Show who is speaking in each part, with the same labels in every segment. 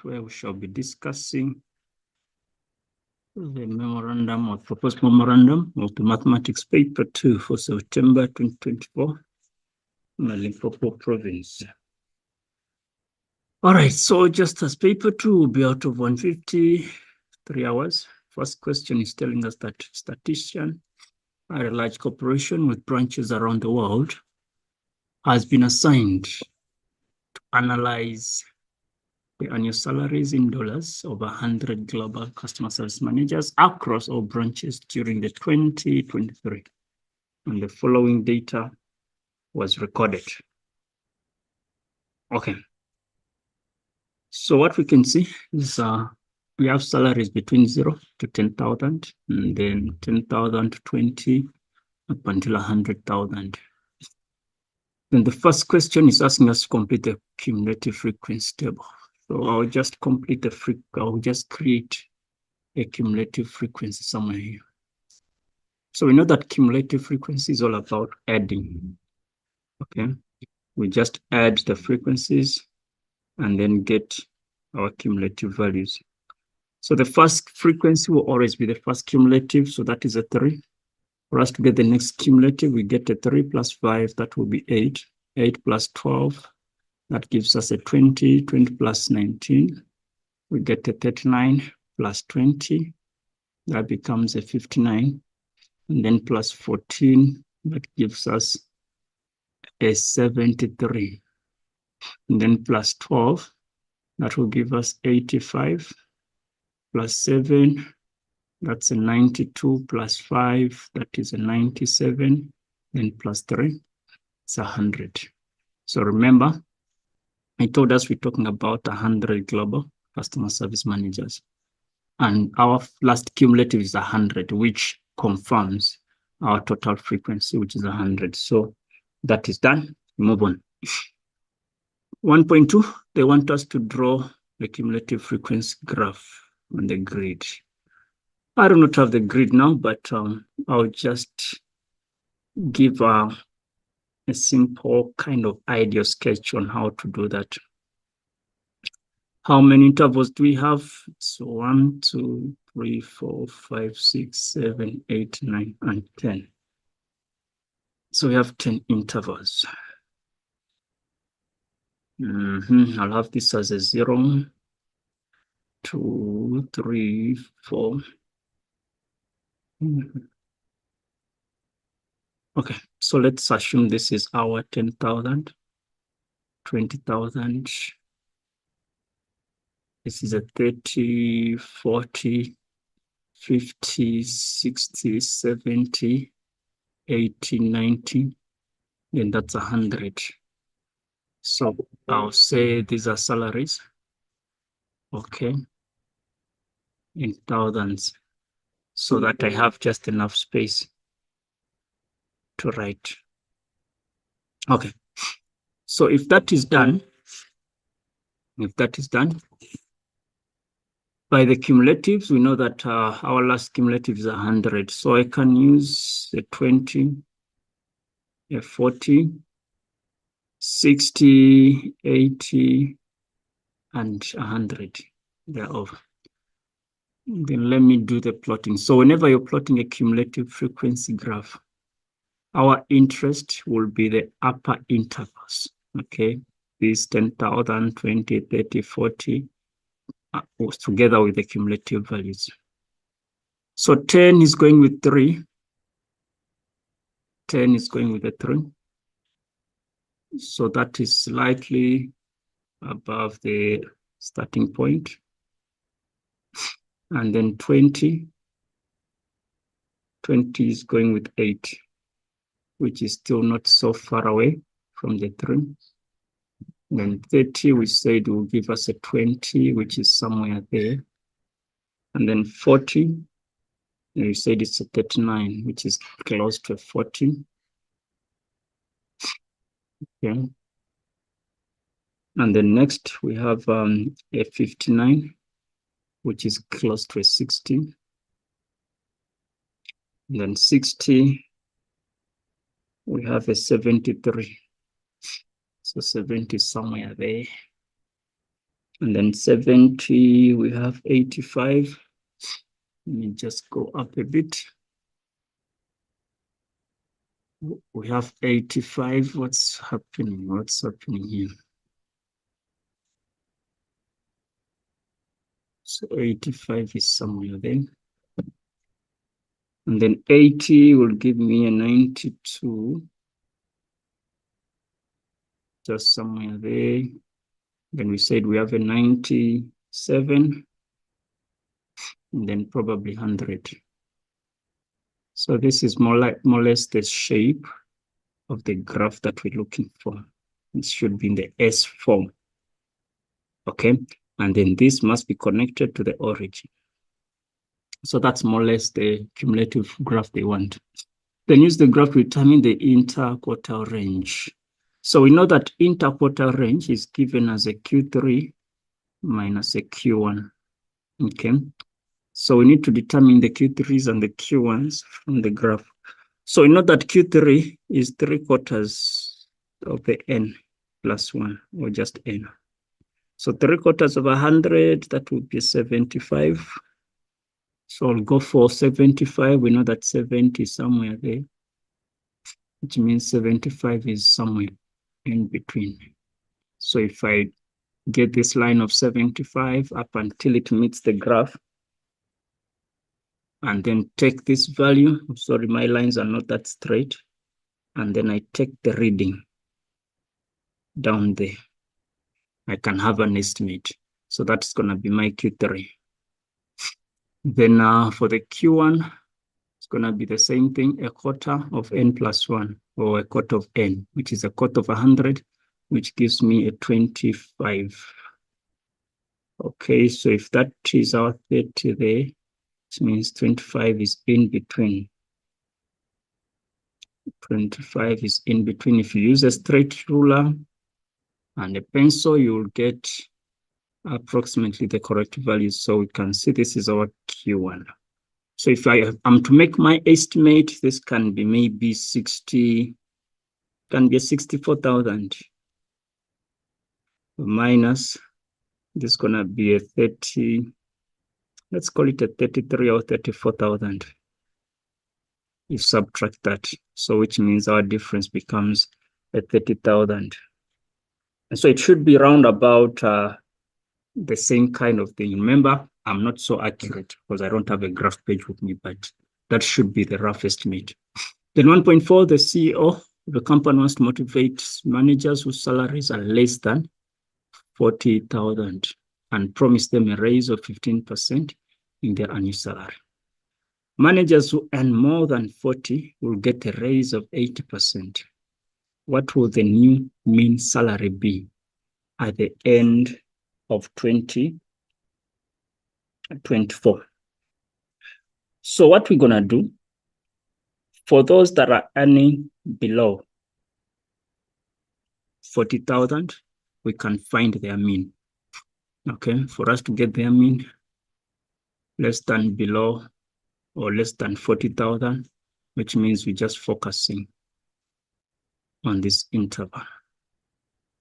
Speaker 1: where we shall be discussing the memorandum or proposed memorandum of the mathematics paper 2 for September 2024 in the Limpopo province. All right, so just as paper 2 will be out of 150, 3 hours. First question is telling us that statistician at a large corporation with branches around the world has been assigned to analyze the annual salaries in dollars of 100 global customer service managers across all branches during the 2023. And the following data was recorded. Okay. So what we can see is we have salaries between 0 to 10,000, and then 10,000 to 20 up until 100,000. Then the first question is asking us to complete the cumulative frequency table. So I'll just complete the I'll just create a cumulative frequency somewhere here. So we know that cumulative frequency is all about adding. Okay, we just add the frequencies and then get our cumulative values. So the first frequency will always be the first cumulative, so that is a 3. For us to get the next cumulative, we get a 3 plus 5, that will be 8. 8 plus 12, that gives us a 20. 20 plus 19, we get a 39 plus 20, that becomes a 59. And then plus 14, that gives us a 73. And then plus 12, that will give us 85. Plus 7, that's a 92. Plus 5, that is a 97. Then plus 3, it's 100. So remember, I told us we're talking about 100 global customer service managers. And our last cumulative is 100, which confirms our total frequency, which is 100. So that is done. Move on. 1.2, they want us to draw the cumulative frequency graph on the grid. I do not have the grid now, but I'll just give a simple kind of idea sketch on how to do that. How many intervals do we have? So 1, 2, 3, 4, 5, 6, 7, 8, 9, and 10. So we have 10 intervals. I'll have this as a 0, 2, 3, 4. Okay, so let's assume this is our 10,000, 20,000. This is a 30, 40, 50, 60, 70, 80, 90. Then that's 100. So I'll say these are salaries. Okay, in thousands, so that I have just enough space to write. Okay, so if that is done, by the cumulatives, we know that our last cumulative is 100. So I can use a 20, a 40, 60, 80, and 100 thereof. Then let me do the plotting. So whenever you're plotting a cumulative frequency graph, our interest will be the upper intervals, okay? These 10,000, 20, 30, 40, together with the cumulative values. So 10 is going with 3. 10 is going with a 3. So that is slightly above the starting point. And then 20 is going with 8, which is still not so far away from the 3. Then 30, we said will give us a 20, which is somewhere there. And then 40, we said it's a 39, which is close to a 40. Okay. And then next we have a 59, which is close to a 60. And then 60, we have a 73. So 70 is somewhere there. And then 70, we have 85. Let me just go up a bit. We have 85. What's happening? What's happening here? So 85 is somewhere there. And then 80 will give me a 92. Just somewhere there. Then we said we have a 97. And then probably 100. So this is more or less the shape of the graph that we're looking for. It should be in the S form. Okay, and then this must be connected to the origin. So that's more or less the cumulative graph they want. Then use the graph to determine the interquartile range. So we know that interquartile range is given as a Q3 minus a Q1. Okay, so we need to determine the Q3s and the Q1s from the graph. So we know that Q3 is 3/4 of the n plus 1, or just n. So 3/4 of 100, that would be 75. So I'll go for 75. We know that 70 is somewhere there, which means 75 is somewhere in between. So if I get this line of 75 up until it meets the graph, and then take this value, sorry, my lines are not that straight, and then I take the reading down there, I can have an estimate. So that's going to be my Q3. Then for the Q1, it's going to be the same thing, 1/4 of n plus 1, or 1/4 of n, which is 1/4 of 100, which gives me a 25. Okay, so if that is our 30 there, it means 25 is in between. 25 is in between. If you use a straight ruler and a pencil, you will get approximately the correct value. So we can see this is our Q1. So if I am to make my estimate, this can be maybe 60, can be 64,000 minus, this is gonna be a 30, let's call it a 33 or 34,000. You subtract that, so which means our difference becomes a 30,000. And so it should be round about the same kind of thing. Remember, I'm not so accurate because I don't have a graph page with me, but that should be the rough estimate. Then 1.4, the CEO, the company wants to motivate managers whose salaries are less than 40,000 and promise them a raise of 15% in their annual salary. Managers who earn more than 40 will get a raise of 80%. What will the new mean salary be at the end of 2024? So what we're going to do, for those that are earning below 40,000, we can find their mean. Okay, for us to get their mean, less than, below, or less than 40,000, which means we're just focusing on this interval.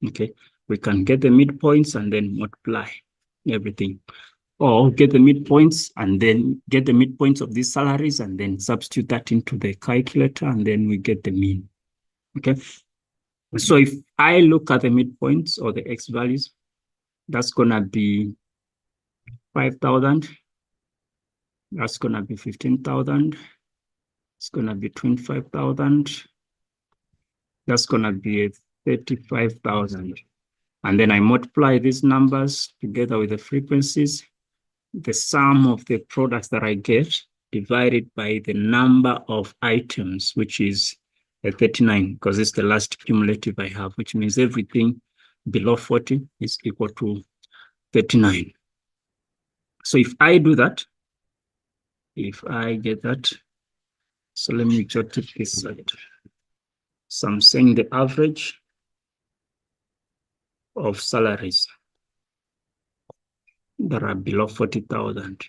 Speaker 1: Okay, we can get the midpoints and then multiply everything, or get the midpoints and then get the midpoints of these salaries and then substitute that into the calculator, and then we get the mean. Okay, so if I look at the midpoints or the x values, that's gonna be 5,000. That's gonna be 15,000. It's gonna be 25,000. That's gonna be 35,000. And then I multiply these numbers together with the frequencies, the sum of the products that I get divided by the number of items, which is 39, because it's the last cumulative I have, which means everything below 40 is equal to 39. So if I do that, if I get that, so let me jot it this side. So I'm saying the average of salaries that are below 40,000.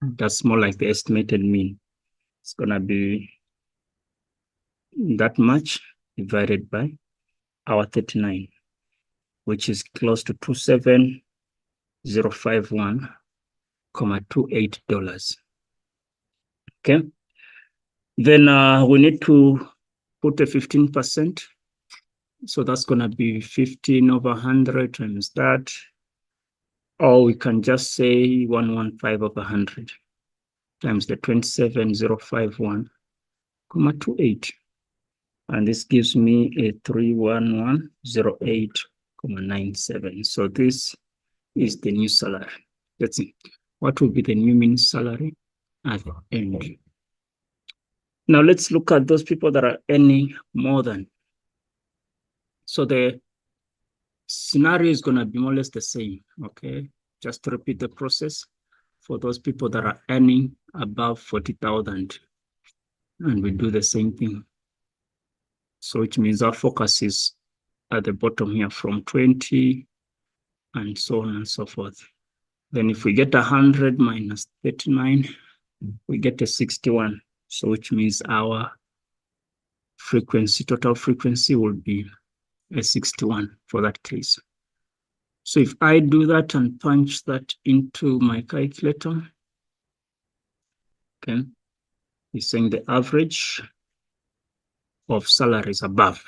Speaker 1: That's more like the estimated mean. It's gonna be that much divided by our 39. which is close to $27,051.28. Okay. Then we need to put a 15%. So that's going to be 15 over 100 times that. Or we can just say 115 over 100 times the 27,051.28. And this gives me a 31108.97. So this is the new salary. Let's see. What will be the new mean salary at the end? Now let's look at those people that are earning more than. So the scenario is going to be more or less the same, okay? Just to repeat the process for those people that are earning above 40,000. And we do the same thing. So which means our focus is at the bottom here from 20 and so on and so forth. Then if we get 100 minus 39, we get a 61. So which means our frequency, total frequency will be a 61 for that case. So if I do that and punch that into my calculator, okay, it's saying the average of salaries above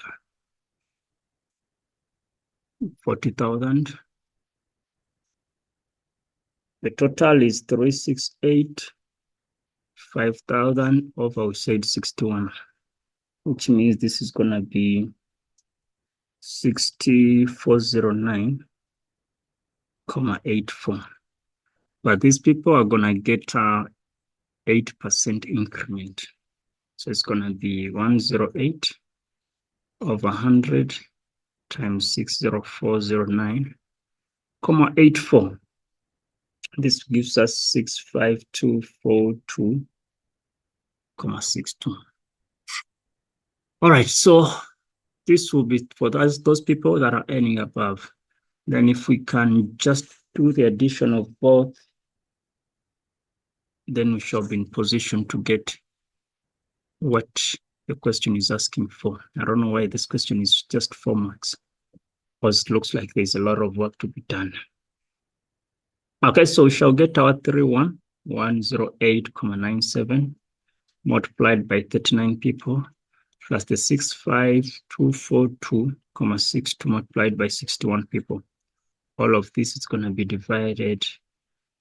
Speaker 1: 40,000. The total is 368,500 over, we said 61, which means this is going to be 6409.84. But these people are going to get 8% increment. So it's going to be 108 over 100 times 60409.84. This gives us 65242.62. All right, so this will be for those people that are earning above. Then if we can just do the addition of both, then we shall be in position to get what the question is asking for. I don't know why this question is just 4 marks, because it looks like there's a lot of work to be done. Okay, so we shall get our 31108.97 multiplied by 39 people plus the 65242.62 multiplied by 61 people. All of this is going to be divided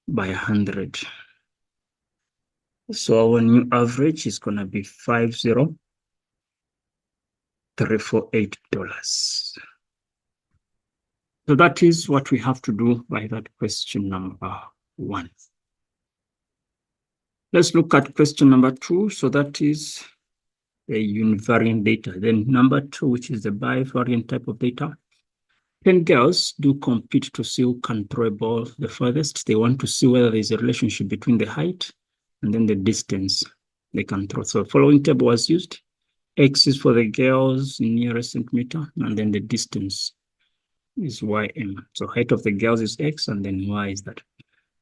Speaker 1: by 100. So our new average is going to be $50,348. So that is what we have to do by that question number 1. Let's look at question number 2. So that is the univariate data. Then number 2, which is the bivariate type of data. 10 girls do compete to see who can throw a ball the furthest. They want to see whether there's a relationship between the height and then the distance they can throw. So the following table was used. X is for the girls in nearest centimeter, and then the distance is ym. So height of the girls is x, and then y is that.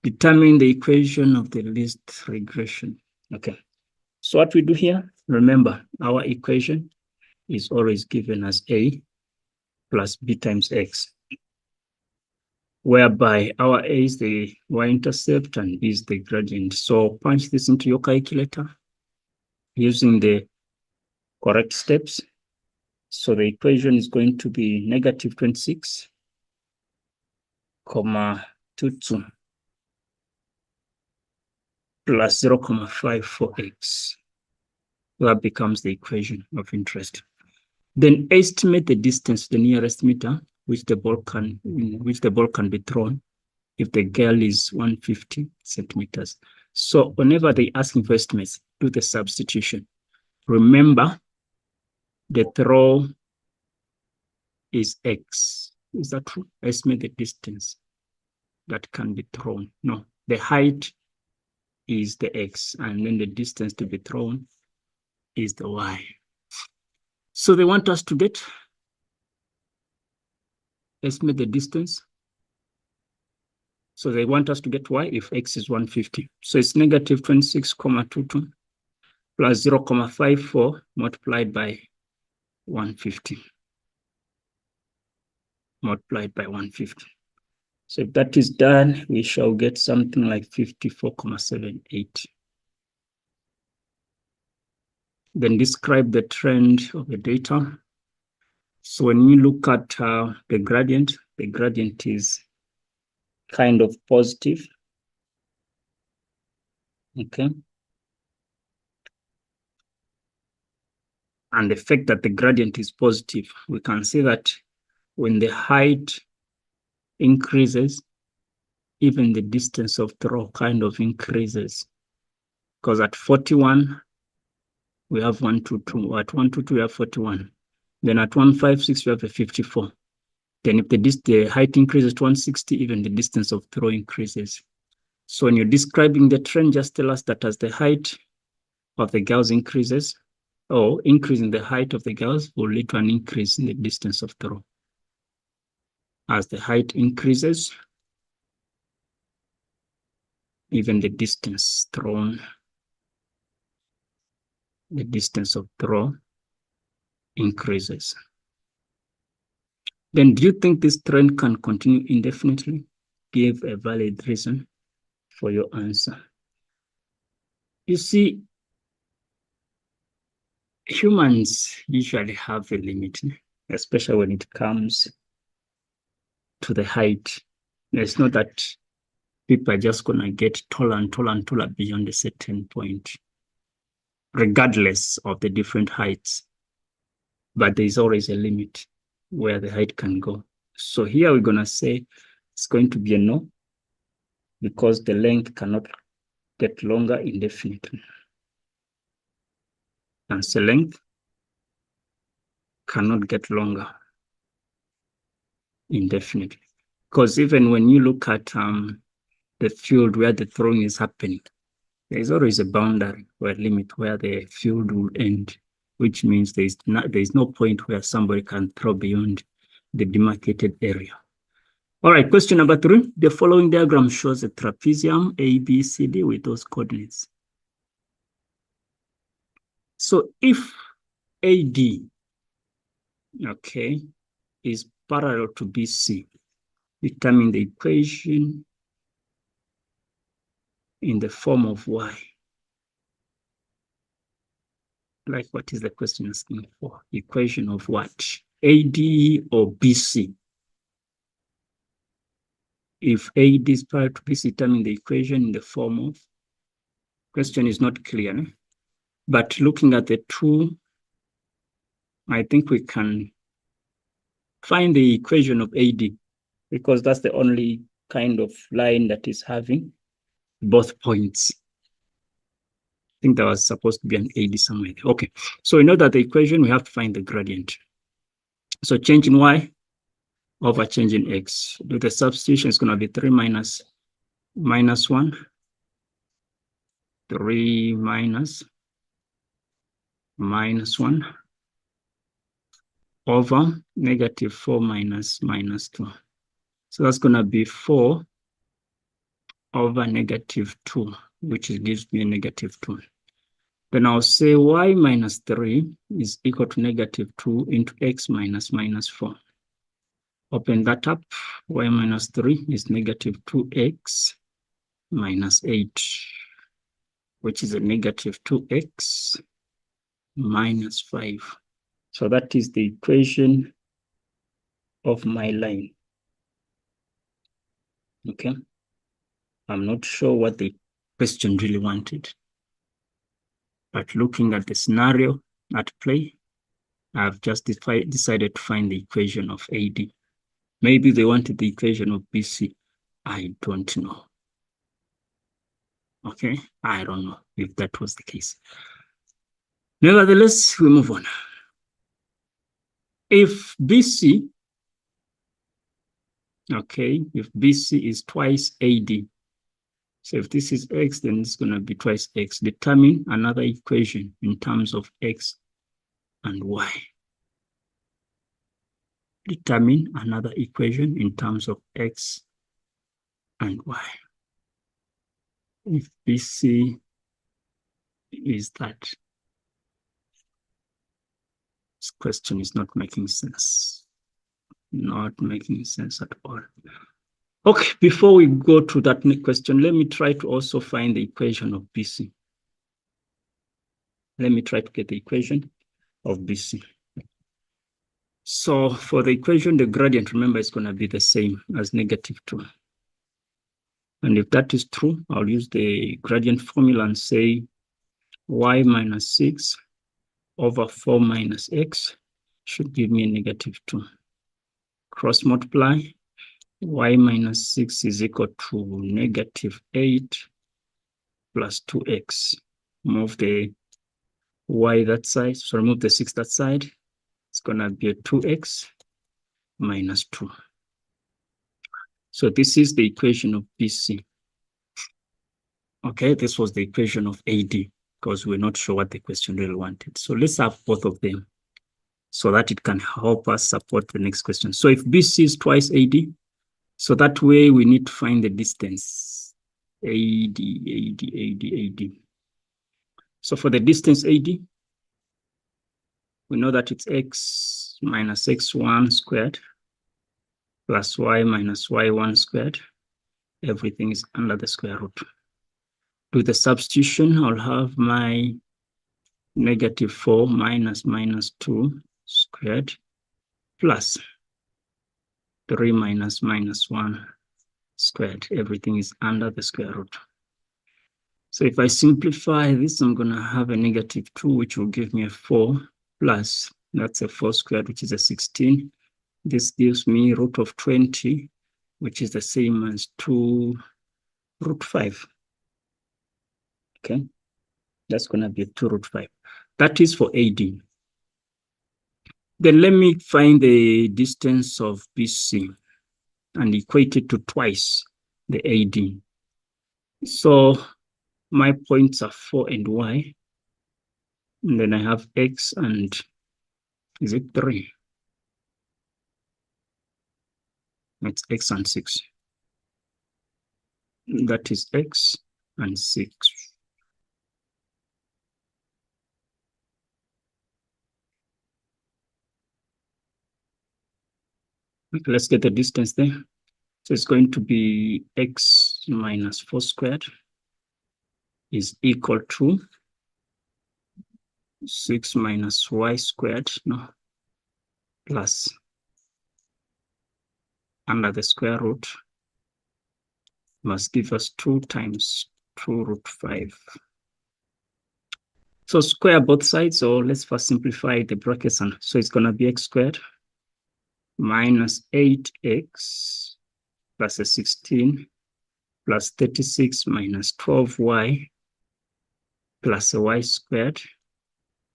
Speaker 1: Determine the equation of the least regression. Okay. So what we do here, remember, our equation is always given as a plus b times x, whereby our a is the y-intercept and b is the gradient. So punch this into your calculator using the correct steps. So the equation is going to be negative 26,22 plus 0,54x. That becomes the equation of interest. Then estimate the distance to the nearest meter which the ball can be thrown if the girl is 150 centimeters. So whenever they asking for estimates, do the substitution. Remember, the throw is x. Is that true? Estimate the distance that can be thrown. No, the height is the x, and then the distance to be thrown is the y. So they want us to estimate the distance. So they want us to get y if x is 150. So it's negative 26,22 plus 0,54 multiplied by 150. multiplied by 150. So if that is done, we shall get something like 54.78. Then describe the trend of the data. So when you look at the gradient is kind of positive. Okay. And the fact that the gradient is positive, we can see that when the height increases, even the distance of throw kind of increases. Because at 41, we have 122. At 122, we have 41. Then at 156, we have a 54. Then if the height increases to 160, even the distance of throw increases. So when you're describing the trend, just tell us that as the height of the girls increases, or increase in the height of the girls will lead to an increase in the distance of throw. As the height increases, even the distance thrown, the distance of throw increases. Then do you think this trend can continue indefinitely? Give a valid reason for your answer. You see, humans usually have a limit, especially when it comes to the height. It's not that people are just going to get taller and taller and taller beyond a certain point, regardless of the different heights. But there's always a limit where the height can go. So here we're going to say it's going to be a no, because the length cannot get longer indefinitely. And the length cannot get longer indefinitely. Because even when you look at the field where the throwing is happening, there is always a boundary or a limit where the field will end, which means there is no point where somebody can throw beyond the demarcated area. All right, question number 3. The following diagram shows a trapezium ABCD with those coordinates. So if AD, okay, is parallel to BC, determine the equation in the form of Y. Like, what is the question asking for? Equation of what? AD or BC? If AD is parallel to BC, determine the equation in the form of. Question is not clear, né? But looking at the two, I think we can find the equation of AD, because that's the only kind of line that is having both points. I think there was supposed to be an AD somewhere. Okay, so we know that the equation, we have to find the gradient. So change in Y over change in X. Do the substitution, is going to be 3 minus 1, 3 minus 1 over negative 4 minus 2. So that's going to be 4 over negative 2, which gives me a negative 2. Then I'll say Y minus 3 is equal to negative 2 into X minus 4. Open that up. Y minus 3 is negative 2X minus 8, which is a negative 2X minus 5. So that is the equation of my line. Okay. I'm not sure what the question really wanted, but looking at the scenario at play, I've just decided to find the equation of AD. Maybe they wanted the equation of BC. I don't know. Okay, I don't know if that was the case. Nevertheless, we move on. If BC, okay, if BC is twice AD, so if this is X, then it's going to be twice X. Determine another equation in terms of X and Y. Determine another equation in terms of X and Y. If BC is that, this question is not making sense. Not making sense at all. Okay, before we go to that next question, let me try to also find the equation of BC. Let me try to get the equation of BC. So for the equation, the gradient, remember, is going to be the same as -2. And if that is true, I'll use the gradient formula and say y minus 6 over 4 minus x should give me -2. Cross multiply, y minus 6 is equal to -8 plus 2x. Move the y that side, so remove the 6 that side. It's going to be a 2x minus 2. So this is the equation of BC. Okay, this was the equation of AD because we're not sure what the question really wanted. So let's have both of them so that it can help us support the next question. So if BC is twice AD, so that way we need to find the distance. AD. So for the distance AD, we know that it's x minus x1 squared plus y minus y1 squared. Everything is under the square root. Do the substitution, I'll have my -4 minus -2 squared plus 3 minus -1 squared. Everything is under the square root. So if I simplify this, I'm going to have a -2, which will give me a 4 plus, that's a 4 squared, which is a 16. This gives me root of 20, which is the same as 2 root 5. Okay, that's going to be 2 root 5. That is for AD. Then let me find the distance of BC and equate it to twice the AD. So my points are 4 and y. And then I have x and, is it 3? It's x and 6. That is x and 6. Okay, let's get the distance there. So it's going to be x minus 4 squared is equal to 6 minus y squared, no, plus under the square root must give us 2 times 2 root 5. So square both sides, or let's first simplify the brackets. And so it's going to be x squared minus 8x plus a 16 plus 36 minus 12y plus a y squared.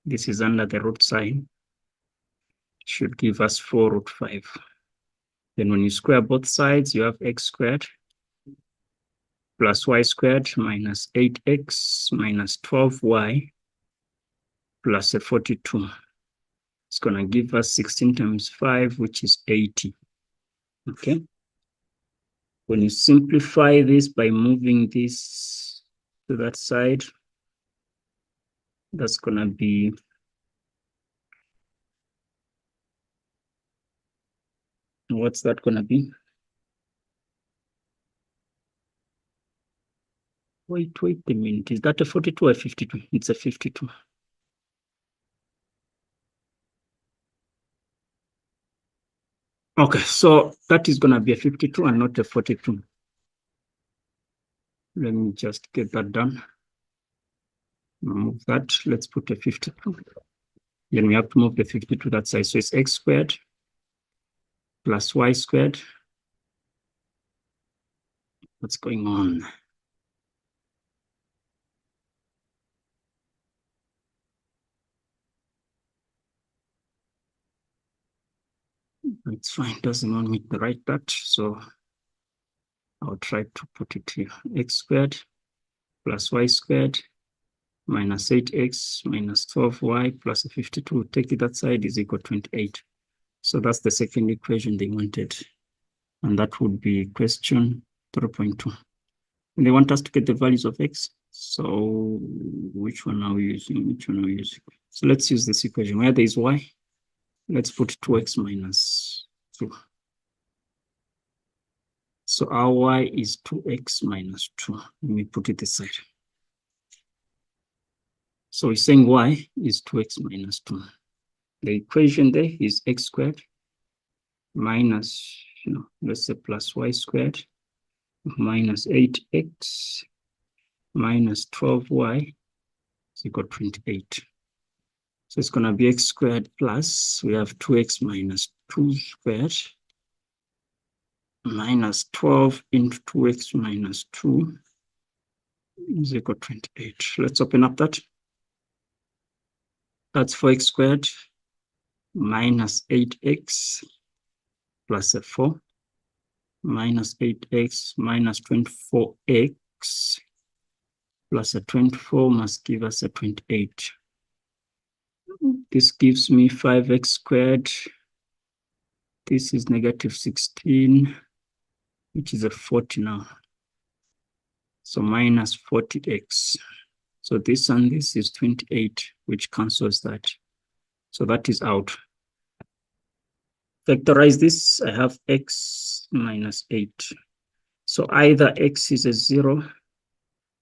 Speaker 1: This is under the root sign. Should give us 4 root 5. Then when you square both sides, you have x squared plus y squared minus 8x minus 12y plus a 42. It's going to give us 16 times 5, which is 80. Okay. When you simplify this by moving this to that side, that's going to be what's that going to be? Wait a minute. Is that a 42 or a 52? It's a 52. Okay, so that is going to be a 52 and not a 42. Let me just get that done. Move that. Let's put a 52. Then we have to move the 50 to that side. So it's x squared plus y squared. What's going on? It's fine. Doesn't want me to write that. So I'll try to put it here. X squared plus y squared minus 8x minus 12y plus 52. Take it that side is equal to 28. So that's the second equation they wanted. And that would be question 3.2. And they want us to get the values of x. So which one are we using? So let's use this equation. Where there is y, let's put 2x minus 2. So our y is 2x minus 2. Let me put it aside. So we're saying y is 2x minus 2. The equation there is x squared minus, let's say plus y squared minus 8x minus 12y is equal to 28. So it's going to be x squared plus, we have 2x minus 2 squared minus 12 into 2x minus 2 is equal to 28. Let's open up that. That's 4x squared minus 8x plus a 4 minus 8x minus 24x plus a 24 must give us a 28. This gives me 5x squared. This is negative 16, which is a 40 now. So minus 40x. So this and this is 28, which cancels that. So that is out. Factorize this, I have x minus 8. So either x is a 0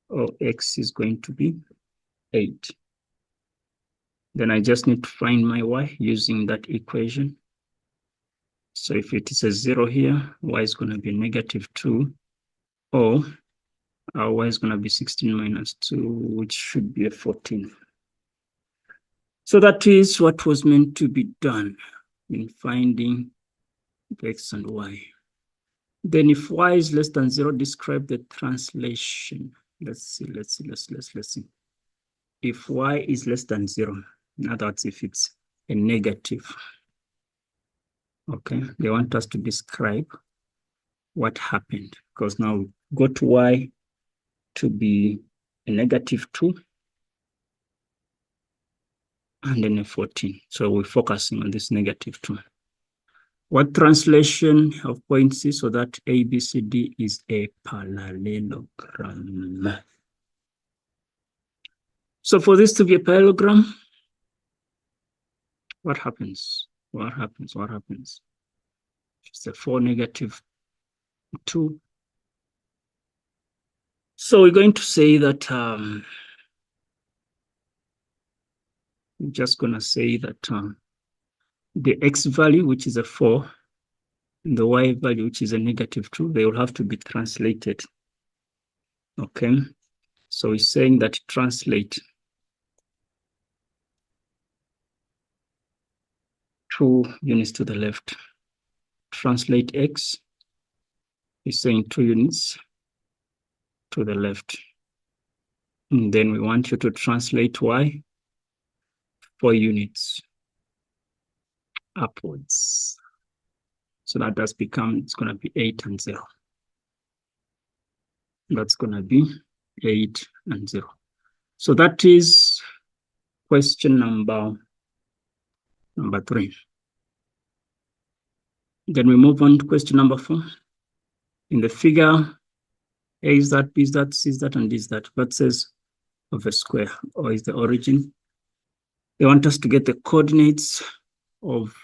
Speaker 1: or x is going to be 8. Then I just need to find my y using that equation. So if it is a 0 here, y is going to be negative 2, or our y is going to be 16 minus 2, which should be a 14. So that is what was meant to be done in finding x and y. Then if y is less than 0, describe the translation. Let's see. If y is less than 0, in other words, if it's a negative, okay, they want us to describe what happened, because now we got y to be a negative 2 and then a 14. So we're focusing on this negative 2. What translation of points is so that A, B, C, D is a parallelogram? So for this to be a parallelogram, what happens? It's a 4, negative 2. So we're going to say that we're just going to say that the x value, which is a 4, and the y value, which is a negative 2, they will have to be translated. Okay, so we're saying that translate 2 units to the left. Translate x is saying 2 units to the left. And then we want you to translate y 4 units upwards. So that does become, it's going to be 8 and 0. That's going to be 8 and 0. So that is question number 3. Then we move on to question number 4. In the figure, A is that, B is that, C is that, and D is that. What says of a square, or is the origin? They want us to get the coordinates of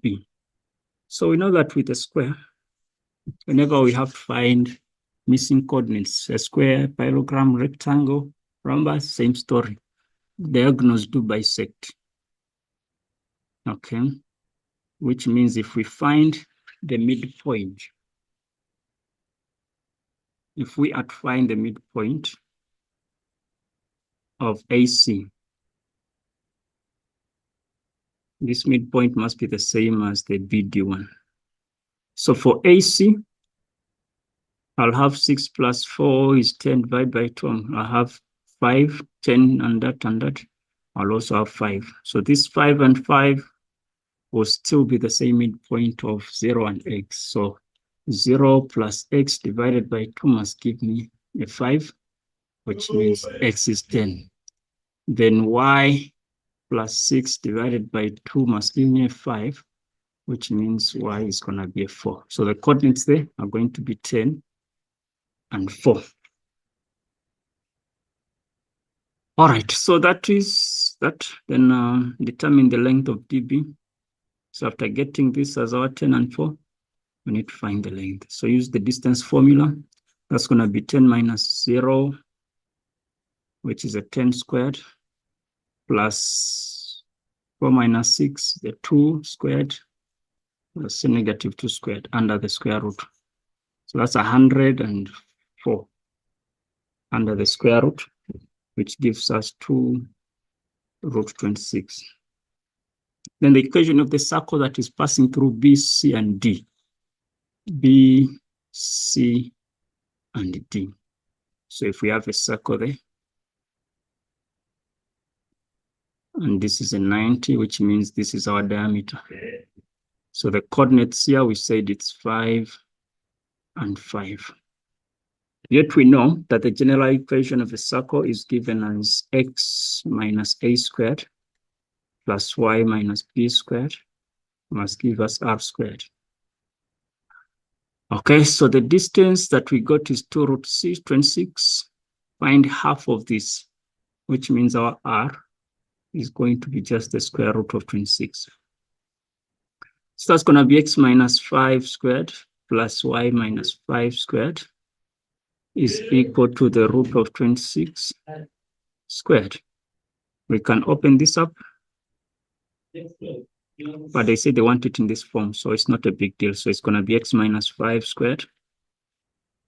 Speaker 1: B. So we know that with a square, whenever we have to find missing coordinates, a square, parallelogram, rectangle, rhombus, same story. Diagonals do bisect. Okay, which means if we find the midpoint, if we are to find the midpoint of AC, this midpoint must be the same as the BD one. So for AC, I'll have 6 plus 4 is 10 divided by 2. I'll have 5, 10, and that. I'll also have 5. So this 5 and 5 will still be the same midpoint of 0 and x. So 0 plus x divided by 2 must give me a 5, which means x is 10. Then y plus 6 divided by 2 must give me a 5, which means y is going to be a 4. So the coordinates there are going to be 10 and 4. All right, so that is that. Then determine the length of dB. So after getting this as our 10 and 4, we need to find the length. So use the distance formula. That's going to be 10 minus 0, which is a 10 squared, plus 4 minus 6, the 2 squared, plus a negative 2 squared under the square root. So that's 104 under the square root, which gives us 2 root 26. Then the equation of the circle that is passing through B, C, and D. B, C, and D. So if we have a circle there, and this is a 90, which means this is our diameter. So the coordinates here, we said it's 5 and 5. Yet we know that the general equation of a circle is given as x minus a squared plus y minus b squared must give us r squared. Okay, so the distance that we got is 2 root 26. Find half of this, which means our r is going to be just the square root of 26. So that's going to be x minus 5 squared plus y minus 5 squared is equal to the root of 26 squared. We can open this up, but they say they want it in this form, so it's not a big deal. So it's going to be x minus 5 squared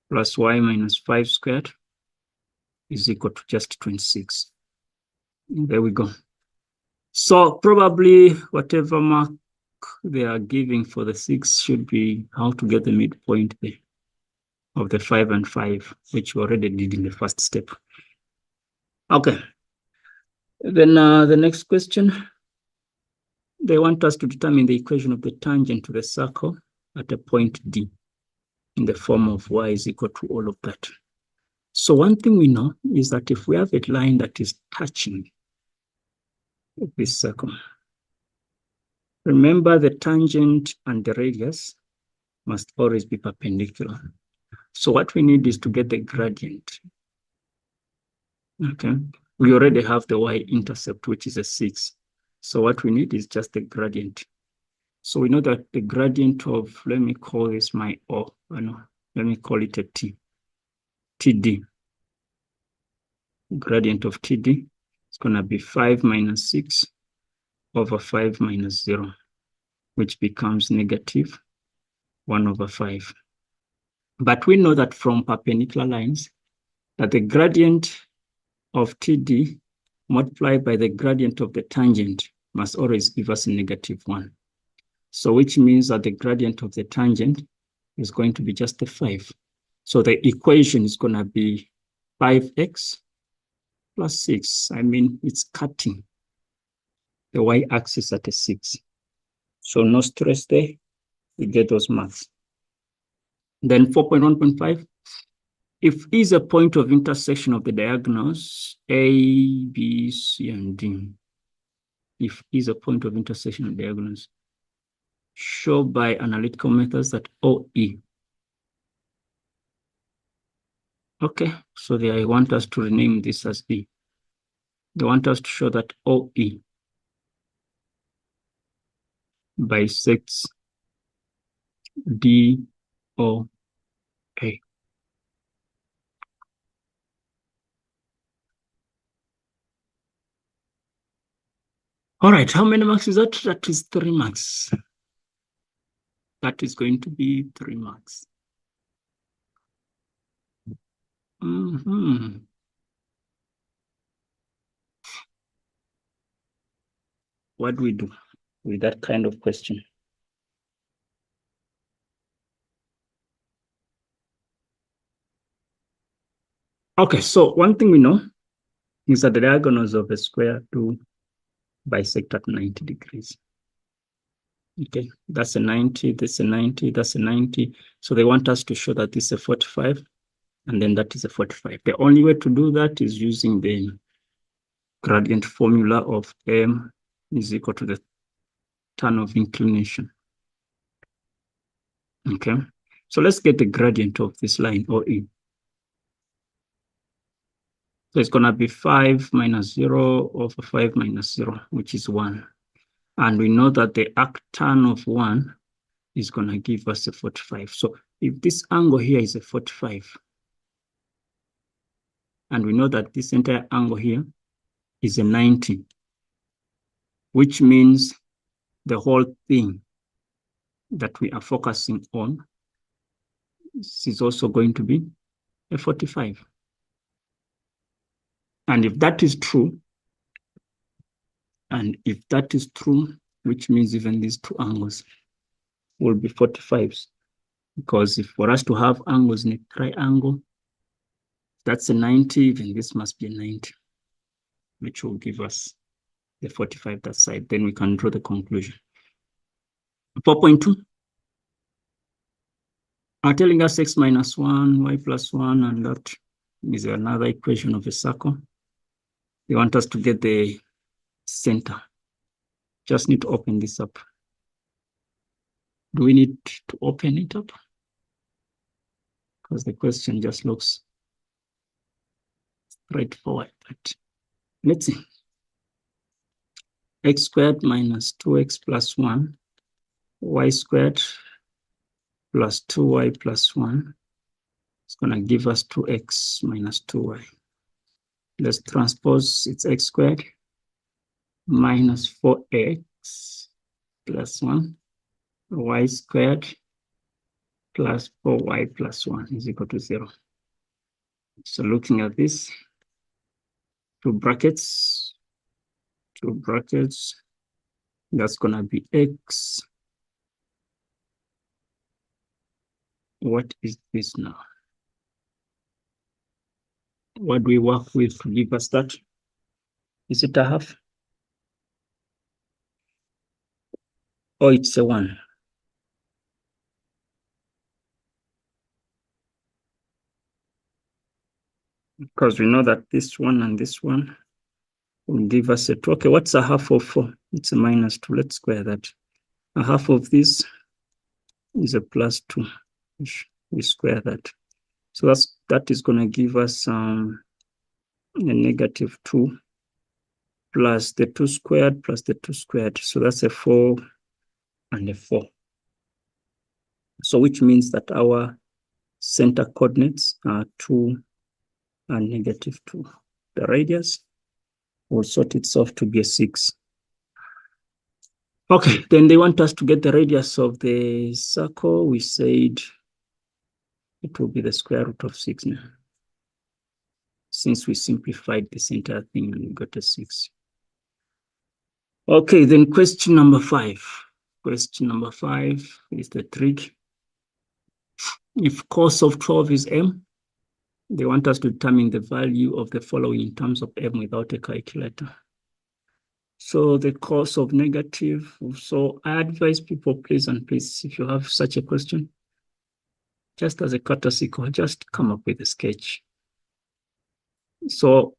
Speaker 1: plus y minus 5 squared is equal to just 26. There we go. So probably whatever mark they are giving for the 6 should be how to get the midpoint there of the 5 and 5, which we already did in the first step. Okay. Then the next question, they want us to determine the equation of the tangent to the circle at a point D in the form of y is equal to all of that. So one thing we know is that if we have a line that is touching this circle, remember the tangent and the radius must always be perpendicular. So what we need is to get the gradient. Okay, we already have the y-intercept, which is a 6. So what we need is just the gradient. So we know that the gradient of, let me call this my O, let me call it a T, TD. Gradient of TD is going to be 5 minus 6 over 5 minus 0, which becomes negative 1 over 5. But we know that from perpendicular lines, that the gradient of TD multiplied by the gradient of the tangent must always give us a negative 1. So which means that the gradient of the tangent is going to be just a 5. So the equation is going to be 5x plus 6. I mean, it's cutting the y-axis at a 6. So no stress there. We get those maths. Then 4.1.5. If E is a point of intersection of the diagonals A, B, C, and D, if E is a point of intersection of diagonals, show by analytical methods that OE. Okay, so they want us to rename this as E. They want us to show that OE bisects DOA. All right, how many marks is that? That is 3 marks. That is going to be 3 marks. What do we do with that kind of question? Okay, so one thing we know is that the diagonals of a square do bisect at 90 degrees. Okay, that's a 90, that's a 90, that's a 90. So they want us to show that this is a 45, and then that is a 45. The only way to do that is using the gradient formula of M is equal to the tan of inclination. Okay, so let's get the gradient of this line OE. So it's going to be 5 minus 0 over 5 minus 0, which is 1. And we know that the arctan of 1 is going to give us a 45. So if this angle here is a 45, and we know that this entire angle here is a 90, which means the whole thing that we are focusing on is also going to be a 45. And if that is true, which means even these two angles will be 45s, because if for us to have angles in a triangle, that's a 90, then this must be a 90, which will give us the 45 that side. Then we can draw the conclusion. 4.2 are telling us x minus 1, y plus 1, and that is another equation of a circle. They want us to get the center. Just need to open this up. Do we need to open it up? Because the question just looks straightforward. But let's see. X squared minus 2x plus 1, y squared plus 2y plus 1. It's going to give us 2x minus 2y. Let's transpose, it's x squared minus 4x plus 1, y squared plus 4y plus 1 is equal to 0. So looking at this, two brackets, that's going to be x. What is this now? What do we work with to give us that? Is it a half? Oh, it's a 1. Because we know that this one and this one will give us a 2. Okay, what's a half of 4? It's a minus 2. Let's square that. A half of this is a plus 2. We square that. So that is going to give us a negative 2 plus the 2 squared plus the 2 squared. So that's a 4 and a 4. So which means that our center coordinates are 2 and negative 2. The radius will sort itself to be a 6. Okay, then they want us to get the radius of the circle. We said it will be the square root of 6 now, since we simplified this entire thing and we got a 6. Okay, then question number 5. Question number 5 is the trig. If cos of 12 is m, they want us to determine the value of the following in terms of m without a calculator. So the cos of negative, so I advise people, please, if you have such a question, just as a courtesy call, just come up with a sketch. So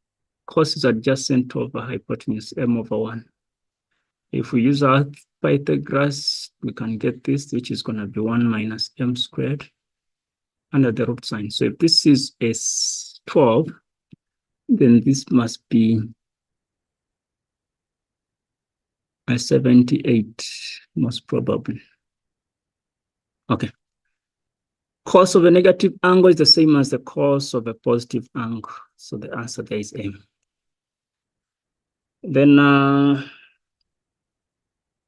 Speaker 1: cos is adjacent over hypotenuse, m over 1. If we use our Pythagoras, we can get this, which is going to be 1 minus m squared under the root sign. So if this is a 12, then this must be a 78, most probably. Okay. Cos of a negative angle is the same as the cos of a positive angle. So the answer there is m. Then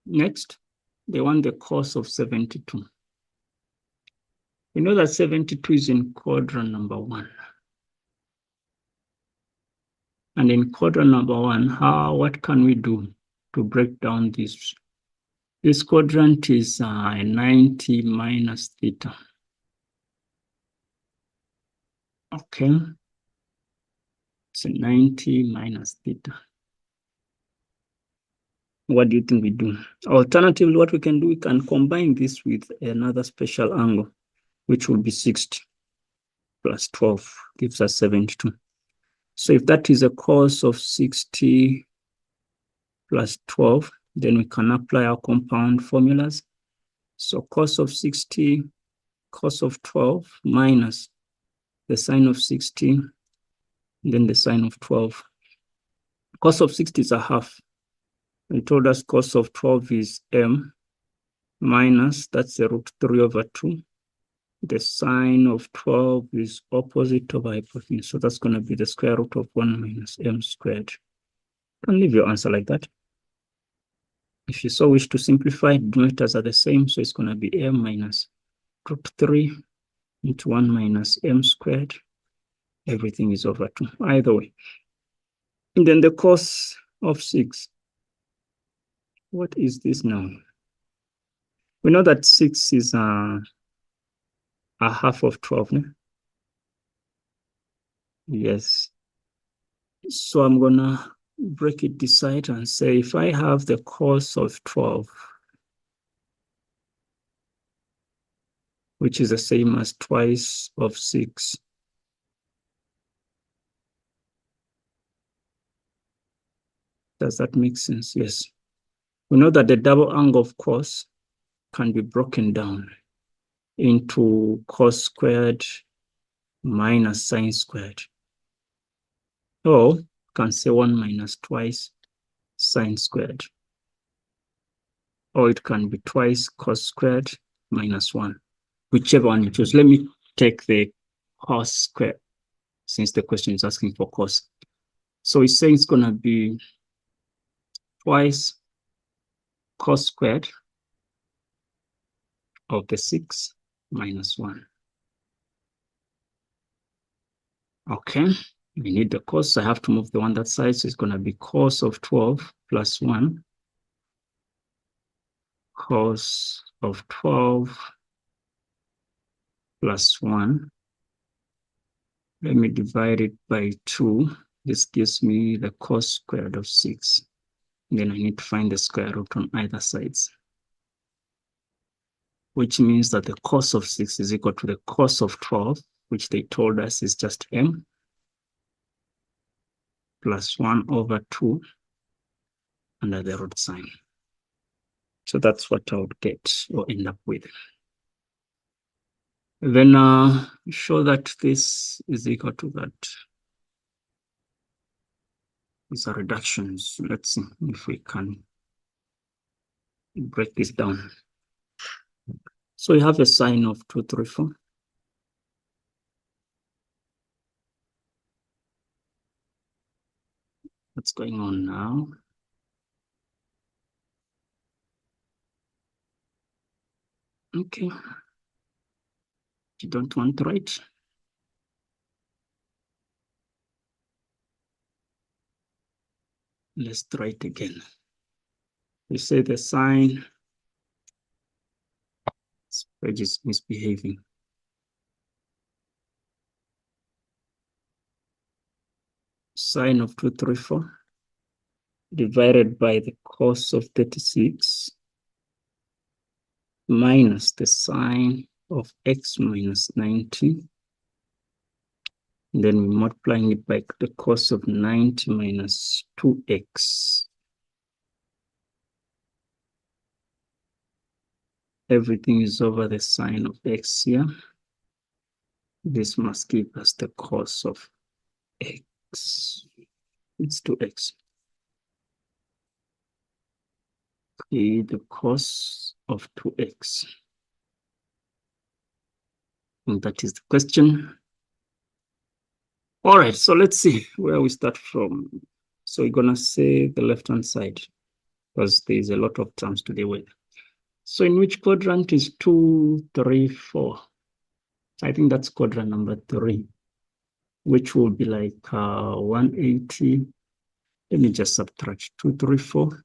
Speaker 1: next, they want the cos of 72. We know that 72 is in quadrant number 1. And in quadrant number 1, what can we do to break down this? This quadrant is 90 minus theta. Okay. It's 90 minus theta. What do you think we do? Alternatively, what we can do, we can combine this with another special angle, which will be 60 plus 12, gives us 72. So if that is a cos of 60 plus 12, then we can apply our compound formulas. So cos of 60, cos of 12 minus the sine of 60 and then the sine of 12. Cos of 60 is a half. We told us cos of 12 is m minus, that's the root 3 over 2. The sine of 12 is opposite of hypotenuse. So that's going to be the square root of 1 minus m squared. You can leave your answer like that. If you so wish to simplify, denominators are the same. So it's going to be m minus root 3 into 1 minus m squared. Everything is over 2, either way. And then the cos of 6. What is this now? We know that 6 is a half of 12, no? Yes. So I'm going to break it this side and say if I have the cos of 12, which is the same as twice of 6, does that make sense? Yes. We know that the double angle of cos can be broken down into cos squared minus sine squared. Or you can say 1 minus twice sine squared. Or it can be twice cos squared minus 1, whichever one you choose. Let me take the cos squared since the question is asking for cos. So it's saying it's going to be twice cos squared of the 6 minus 1. Okay, we need the cos. I have to move the one that side. So it's going to be cos of 12 plus 1. Cos of 12 plus 1. Let me divide it by 2. This gives me the cos squared of 6. And then I need to find the square root on either sides, which means that the cos of 6 is equal to the cos of 12, which they told us is just m, plus 1 over 2 under the root sign. So that's what I would get or end up with. Then show that this is equal to that. These are reductions. Let's see if we can break this down. So we have a sine of 234. What's going on now? Okay. You don't want to write? Let's try it again. We say the sine, this page is misbehaving. Sine of 234 divided by the cos of 36 minus the sine of x minus 90. And then we're multiplying it by the cos of 90 minus 2x. Everything is over the sine of x here. This must give us the cos of x. It's 2x. Okay, the cos of 2x. And that is the question. All right, so let's see where we start from. So we're going to say the left-hand side because there's a lot of terms to deal with. So in which quadrant is 2, 3, 4? I think that's quadrant number 3, which will be like 180. Let me just subtract 234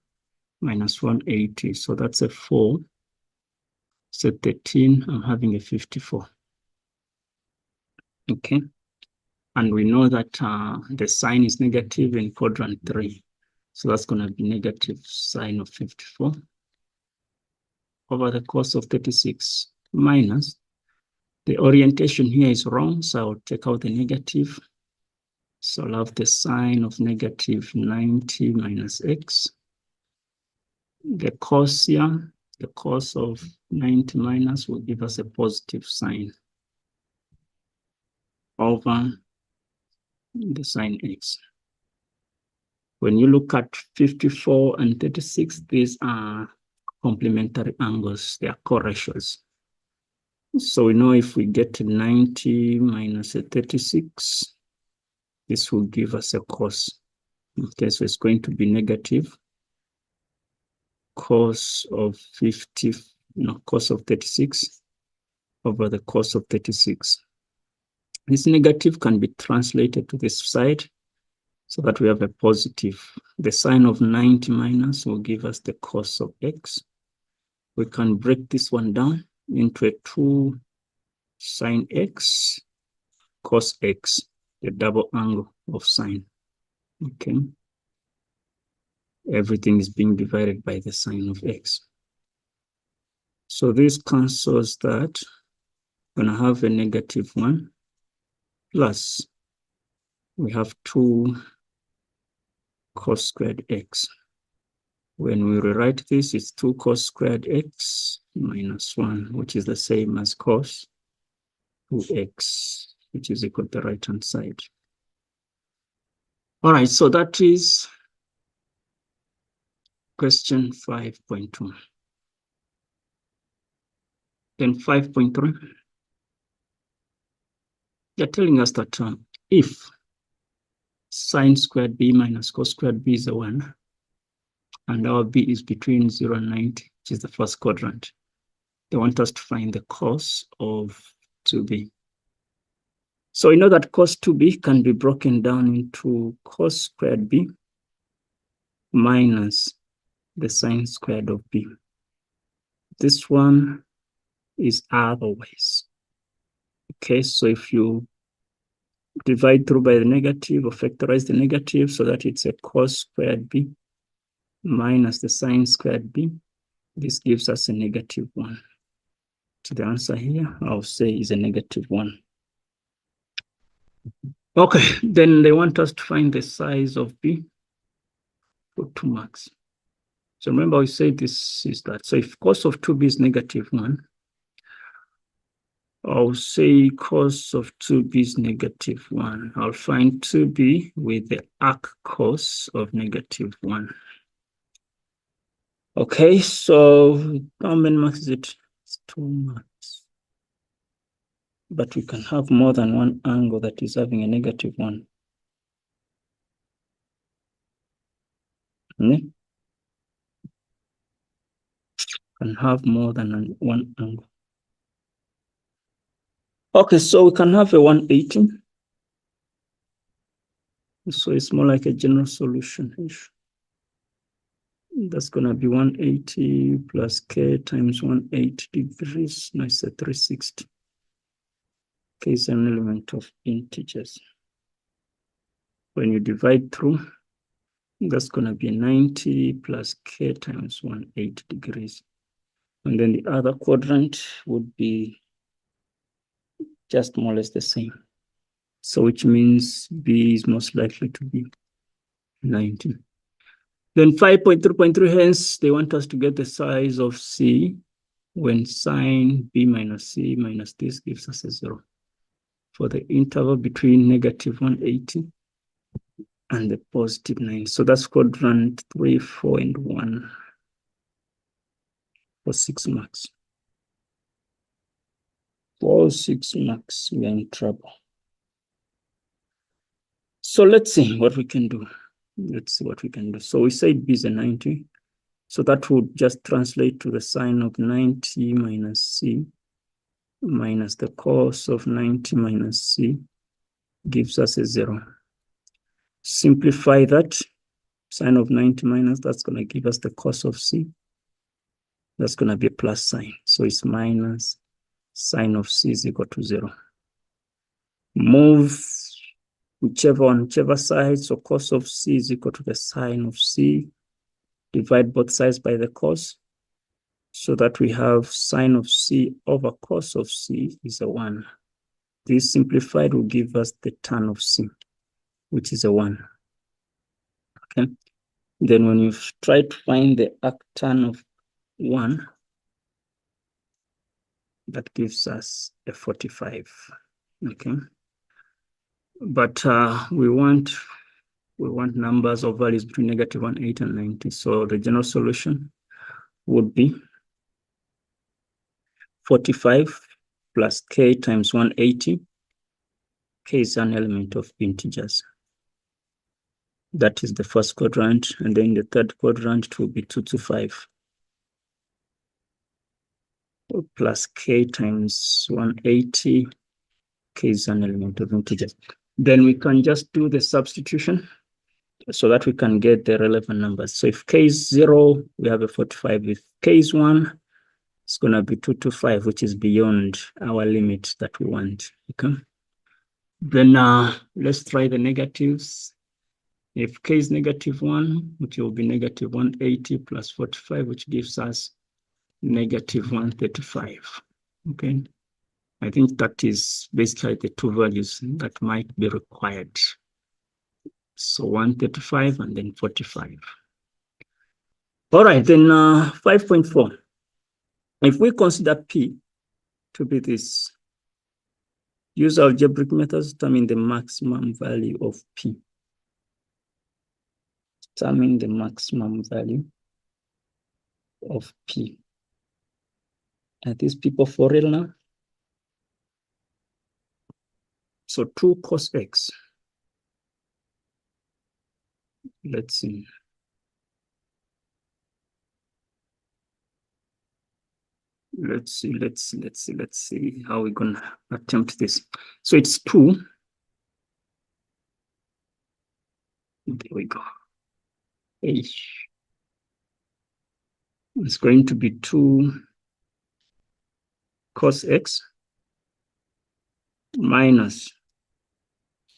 Speaker 1: minus 180. So that's a 4. So 13, I'm having a 54. Okay. And we know that the sign is negative in quadrant 3. So that's going to be negative sine of 54 over the cos of 36 minus. The orientation here is wrong, so I'll take out the negative. So I'll have the sine of negative 90 minus x. The cos here, the cos of 90 minus will give us a positive sign over the sine x. When you look at 54 and 36, these are complementary angles, they are correlations. So we know if we get to 90 minus a 36, this will give us a cos. Okay, so it's going to be negative cos of 50, no, cos of 36 over the cos of 36. This negative can be translated to this side so that we have a positive. The sign of 90 minus will give us the cos of x. We can break this one down into a 2 sine x cos x, the double angle of sine. Okay. Everything is being divided by the sine of x. So this cancels that. We're going to have a negative 1 plus we have 2 cos squared x. When we rewrite this, it's 2 cos squared x minus 1, which is the same as cos 2x, which is equal to the right-hand side. All right, so that is question 5.2. Then 5.3, they're telling us that if sine squared b minus cos squared b is a 1, and our b is between 0 and 90, which is the first quadrant, they want us to find the cos of 2b. So we know that cos 2b can be broken down into cos squared b minus the sine squared of b. This one is otherwise. Okay, so if you divide through by the negative or factorize the negative so that it's a cos squared b minus the sine squared b, this gives us a negative 1. So the answer here, I'll say, is a negative 1. Okay, then they want us to find the size of b for 2 marks. So remember we said this is that. So if cos of 2b is negative 1, I'll say cos of 2b is negative 1. I'll find 2b with the arc cos of negative 1. Okay, so how many marks is it? It's 2 marks. But we can have more than one angle that is having a negative 1. Can have more than one angle. Okay, so we can have a 180. So it's more like a general solution. That's going to be 180 plus k times 180 degrees. No, it's a 360. K is an element of integers. When you divide through, that's going to be 90 plus k times 180 degrees. And then the other quadrant would be just more or less the same. So which means B is most likely to be 90. Then 5.3.3, hence they want us to get the size of C when sine B minus C minus this gives us a 0 for the interval between negative 180 and the positive 9. So that's quadrant 3, 4, and 1 for 6 marks. For 6 marks, we are in trouble. So let's see what we can do. Let's see what we can do. So we said B is a 90. So that would just translate to the sine of 90 minus C minus the cos of 90 minus C gives us a 0. Simplify that. Sine of 90 minus, that's going to give us the cos of C. That's going to be a plus sign. So it's minus sine of C is equal to 0. Move whichever side. So cos of C is equal to the sine of C. Divide both sides by the cos, so that we have sine of C over cos of C is a 1. This simplified will give us the tan of C, which is a 1. Okay. Then when you try to find the arctan of 1, that gives us a 45. Okay. but we want numbers or values between -1, 8, and 90. So the general solution would be 45 plus k times 180. K is an element of integers. That is the first quadrant. And then the third quadrant, it will be 2 to 5 plus k times 180. K is an element of integers. Then we can just do the substitution so that we can get the relevant numbers. So if k is 0, we have a 45. If k is 1, it's going to be 2 to 5, which is beyond our limit that we want. Okay. Then let's try the negatives. If k is -1, which will be -180 plus 45, which gives us -135. Okay. I think that is basically the two values that might be required. So 135 and then 45. All right, then 5.4. If we consider P to be this, use algebraic methods to determine the maximum value of P. Determine the maximum value of P. Are these people for real now? So 2 cos x. Let's see. Let's see how we're gonna attempt this. So it's 2. There we go. H. It's going to be 2 cos x minus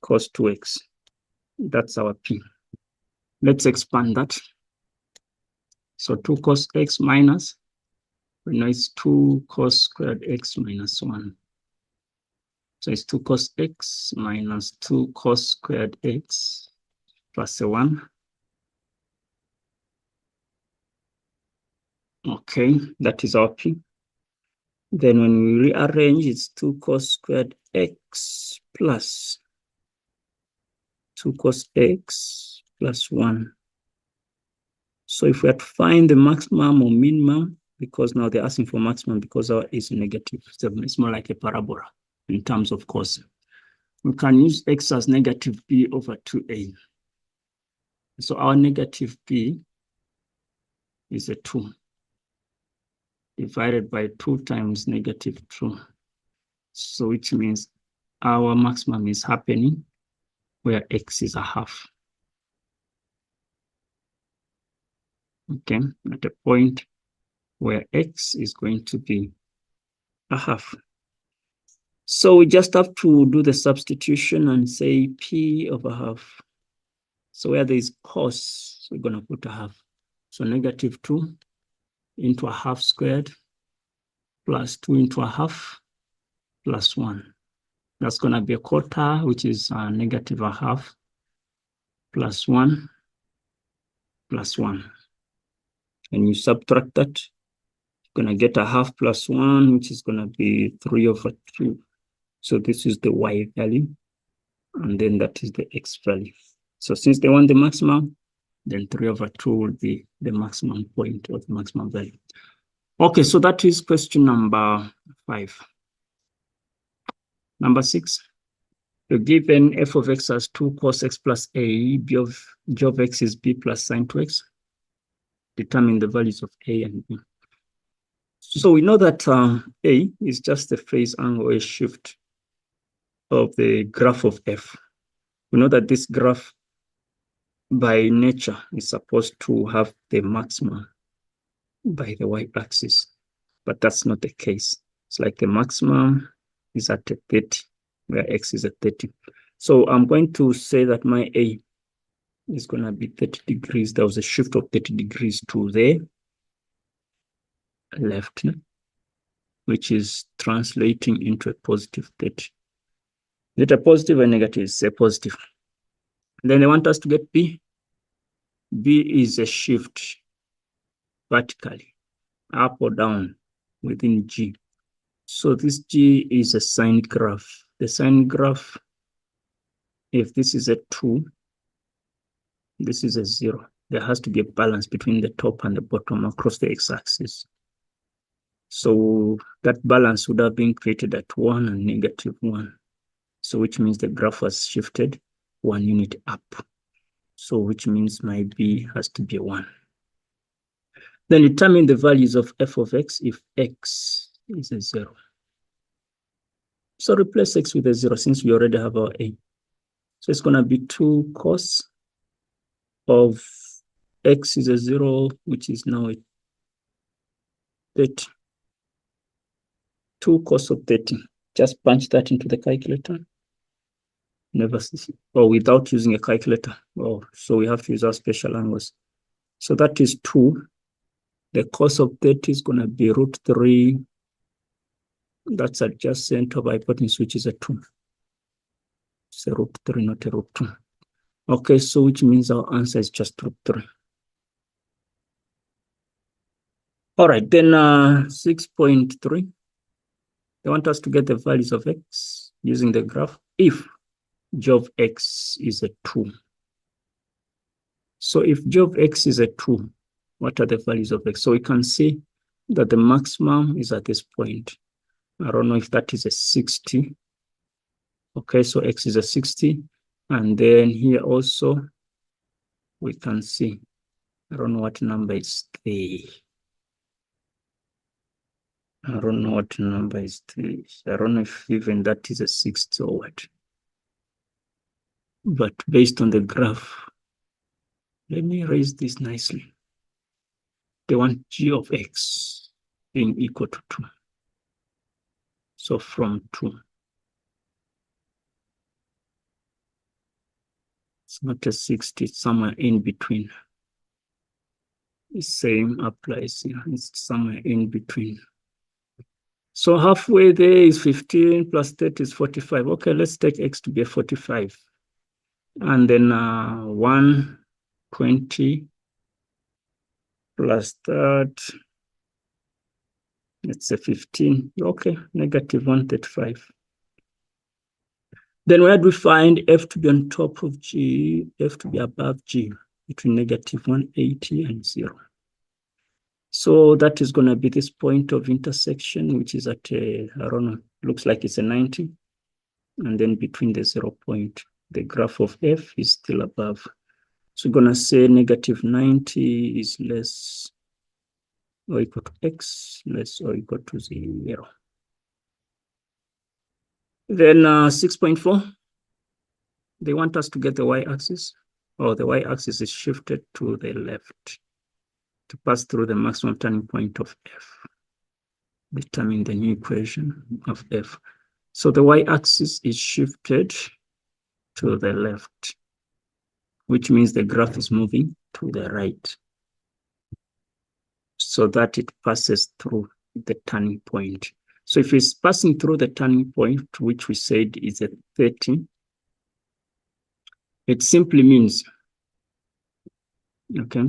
Speaker 1: cos 2x. That's our P. Let's expand that. So 2 cos x minus, we know it's 2 cos squared x minus 1. So it's 2 cos x minus 2 cos squared x plus a 1. Okay, that is our P. Then when we rearrange, it's 2 cos squared x plus 2 cos x plus 1. So if we have to find the maximum or minimum, because now they're asking for maximum because our is negative, so it's more like a parabola in terms of cos. We can use x as negative b over 2a. So our negative b is a 2 divided by 2 times negative 2. So which means our maximum is happening where x is a half. Okay, at a point where x is going to be a half. So we just have to do the substitution and say p over half. So where there is cos, we're going to put a half. So -2 into a half squared plus 2 into a half plus 1. That's going to be a quarter, which is negative a half plus 1 plus 1. And you subtract that, you're going to get a half plus 1, which is going to be 3 over 2. So this is the y value, and then that is the x value. So since they want the maximum, then 3 over 2 will be the maximum point or the maximum value. Okay, so that is question number 5. Number 6, you're given f of x as 2 cos x plus a, g of x is b plus sine 2x. Determine the values of a and b. So we know that a is just the phase angle, a shift of the graph of f. We know that this graph by nature is supposed to have the maximum by the y-axis, but that's not the case. It's like the maximum is at 30, where x is at 30. So I'm going to say that my a is going to be 30 degrees. There was a shift of 30 degrees to the left, which is translating into a positive 30. Is it a positive or negative? It's a positive. Then they want us to get b. B is a shift vertically, up or down within G. So this G is a sine graph. The sine graph if this is a 2, this is a 0. There has to be a balance between the top and the bottom across the x-axis. So that balance would have been created at 1 and -1. So which means the graph has shifted 1 unit up. So which means my B has to be 1. Then determine the values of f of x if x is a 0. So replace x with a 0 since we already have our A. So it's going to be 2 cos of x is a 0, which is now a 30. 2 cos of 30. Just punch that into the calculator. Never see, or without using a calculator. Oh, so we have to use our special angles. So that is 2. The cos of 30 is going to be √3. That's adjacent of hypotenuse, which is a 2. It's a √3, not a √2. Okay, so which means our answer is just √3. All right, then 6.3. They want us to get the values of x using the graph if g of x is a 2. So if g of x is a 2, what are the values of x? So we can see that the maximum is at this point. I don't know if that is a 60. Okay, so x is a 60. And then here also, we can see, I don't know what number is 3. I don't know what number is 3. I don't know if even that is a 60 or what. But based on the graph, let me raise this nicely. They want g of x being equal to 2. So from 2. It's not a 60, it's somewhere in between. The same applies here. It's somewhere in between. So halfway there is 15 plus 30 is 45. Okay, let's take x to be a 45. And then 120 plus that, let's say 15. Okay, -135. Then where do we find f to be on top of g, f to be above g, between -180 and 0? So that is going to be this point of intersection, which is at a, I don't know, looks like it's a 90. And then between the 0 point, the graph of f is still above. So we're going to say -90 is less or equal to x, less or equal to 0. Then 6.4, they want us to get the y-axis, or the y-axis is shifted to the left to pass through the maximum turning point of f. Determine the new equation of f. So the y-axis is shifted to the left, which means the graph is moving to the right, so that it passes through the turning point. So if it's passing through the turning point, which we said is at 30, it simply means, okay,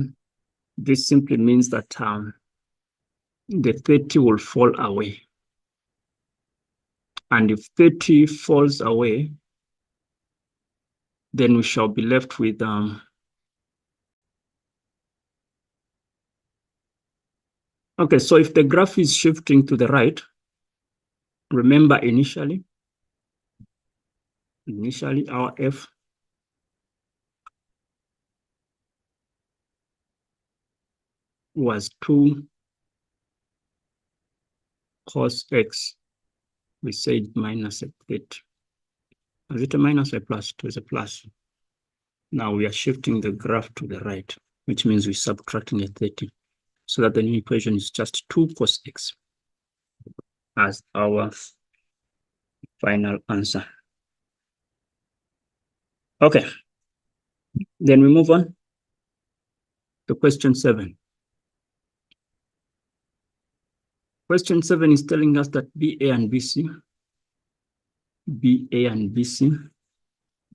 Speaker 1: this simply means that the 30 will fall away. And if 30 falls away, then we shall be left with okay, so if the graph is shifting to the right, remember initially our f was 2 cos x. We said minus a 30. Is it a minus or a plus? It was a plus. Now we are shifting the graph to the right, which means we're subtracting a 30. So that the new equation is just 2 cos x as our final answer. Okay, then we move on to question 7. Question 7 is telling us that BA and BC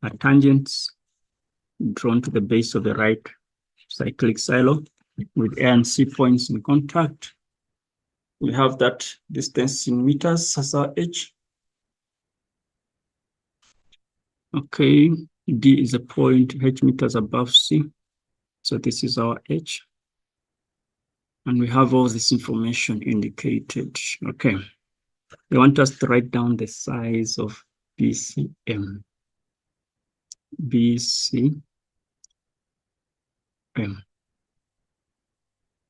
Speaker 1: are tangents drawn to the base of the right cyclic silo with A and C points in contact. We have that distance in meters as our h. Okay, D is a point h meters above C. So this is our h. And we have all this information indicated. Okay. They want us to write down the size of BCM. BCM.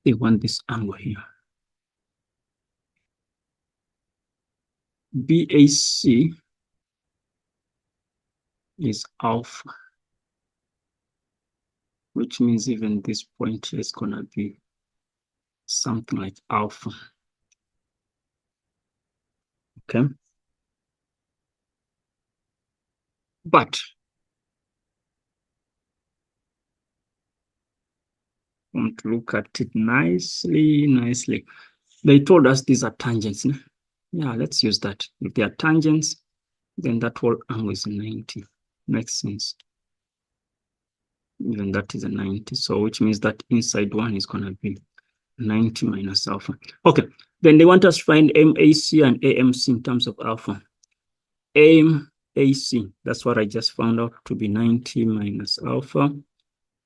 Speaker 1: They want this angle here. BAC is alpha, which means even this point is going to be something like alpha. Okay. But I want to look at it nicely. They told us these are tangents. Yeah, let's use that. If they are tangents, then that whole angle is 90. Makes sense. Even that is a 90. So which means that inside one is going to be 90 minus alpha. Okay. Then they want us to find MAC and AMC in terms of alpha. MAC, that's what I just found out to be 90 minus alpha.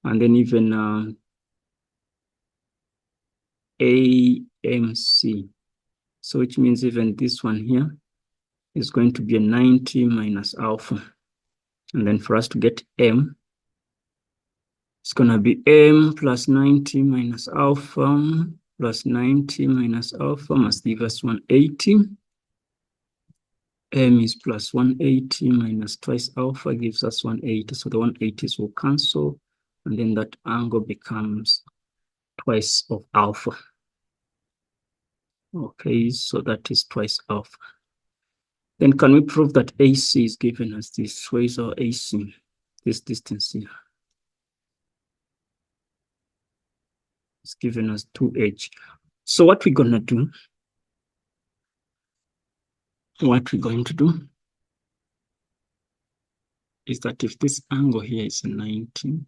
Speaker 1: And then even AMC. So which means even this one here is going to be a 90 minus alpha. And then for us to get M, it's going to be M plus 90 minus alpha plus 90 minus alpha must give us 180. M is plus 180 minus twice alpha gives us 180. So the 180s will cancel. And then that angle becomes twice of alpha. Okay, so that is twice alpha. Then can we prove that AC is given as this? Where is our AC? This distance here. It's given as 2h. So what we're going to do, is that if this angle here is 90,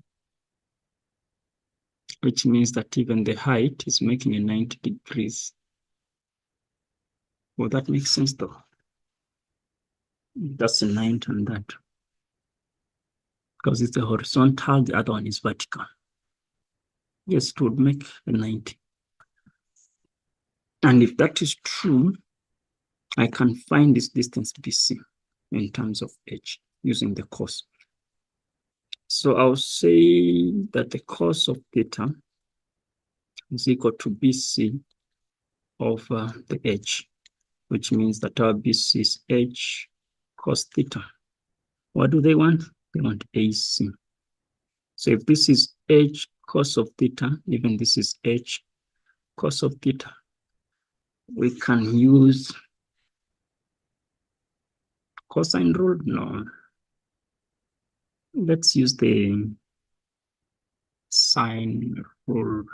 Speaker 1: which means that even the height is making a 90 degrees. Well, that makes sense though. That's a 90 on that. Because it's the horizontal, the other one is vertical. Yes, it would make a 90. And if that is true, I can find this distance BC in terms of h using the cos. So I'll say that the cos of theta is equal to BC over the h, which means that our BC is h cos theta. What do they want? They want AC. So if this is h cos of theta, even this is h cos of theta, we can use cosine rule? No. Let's use the sine rule.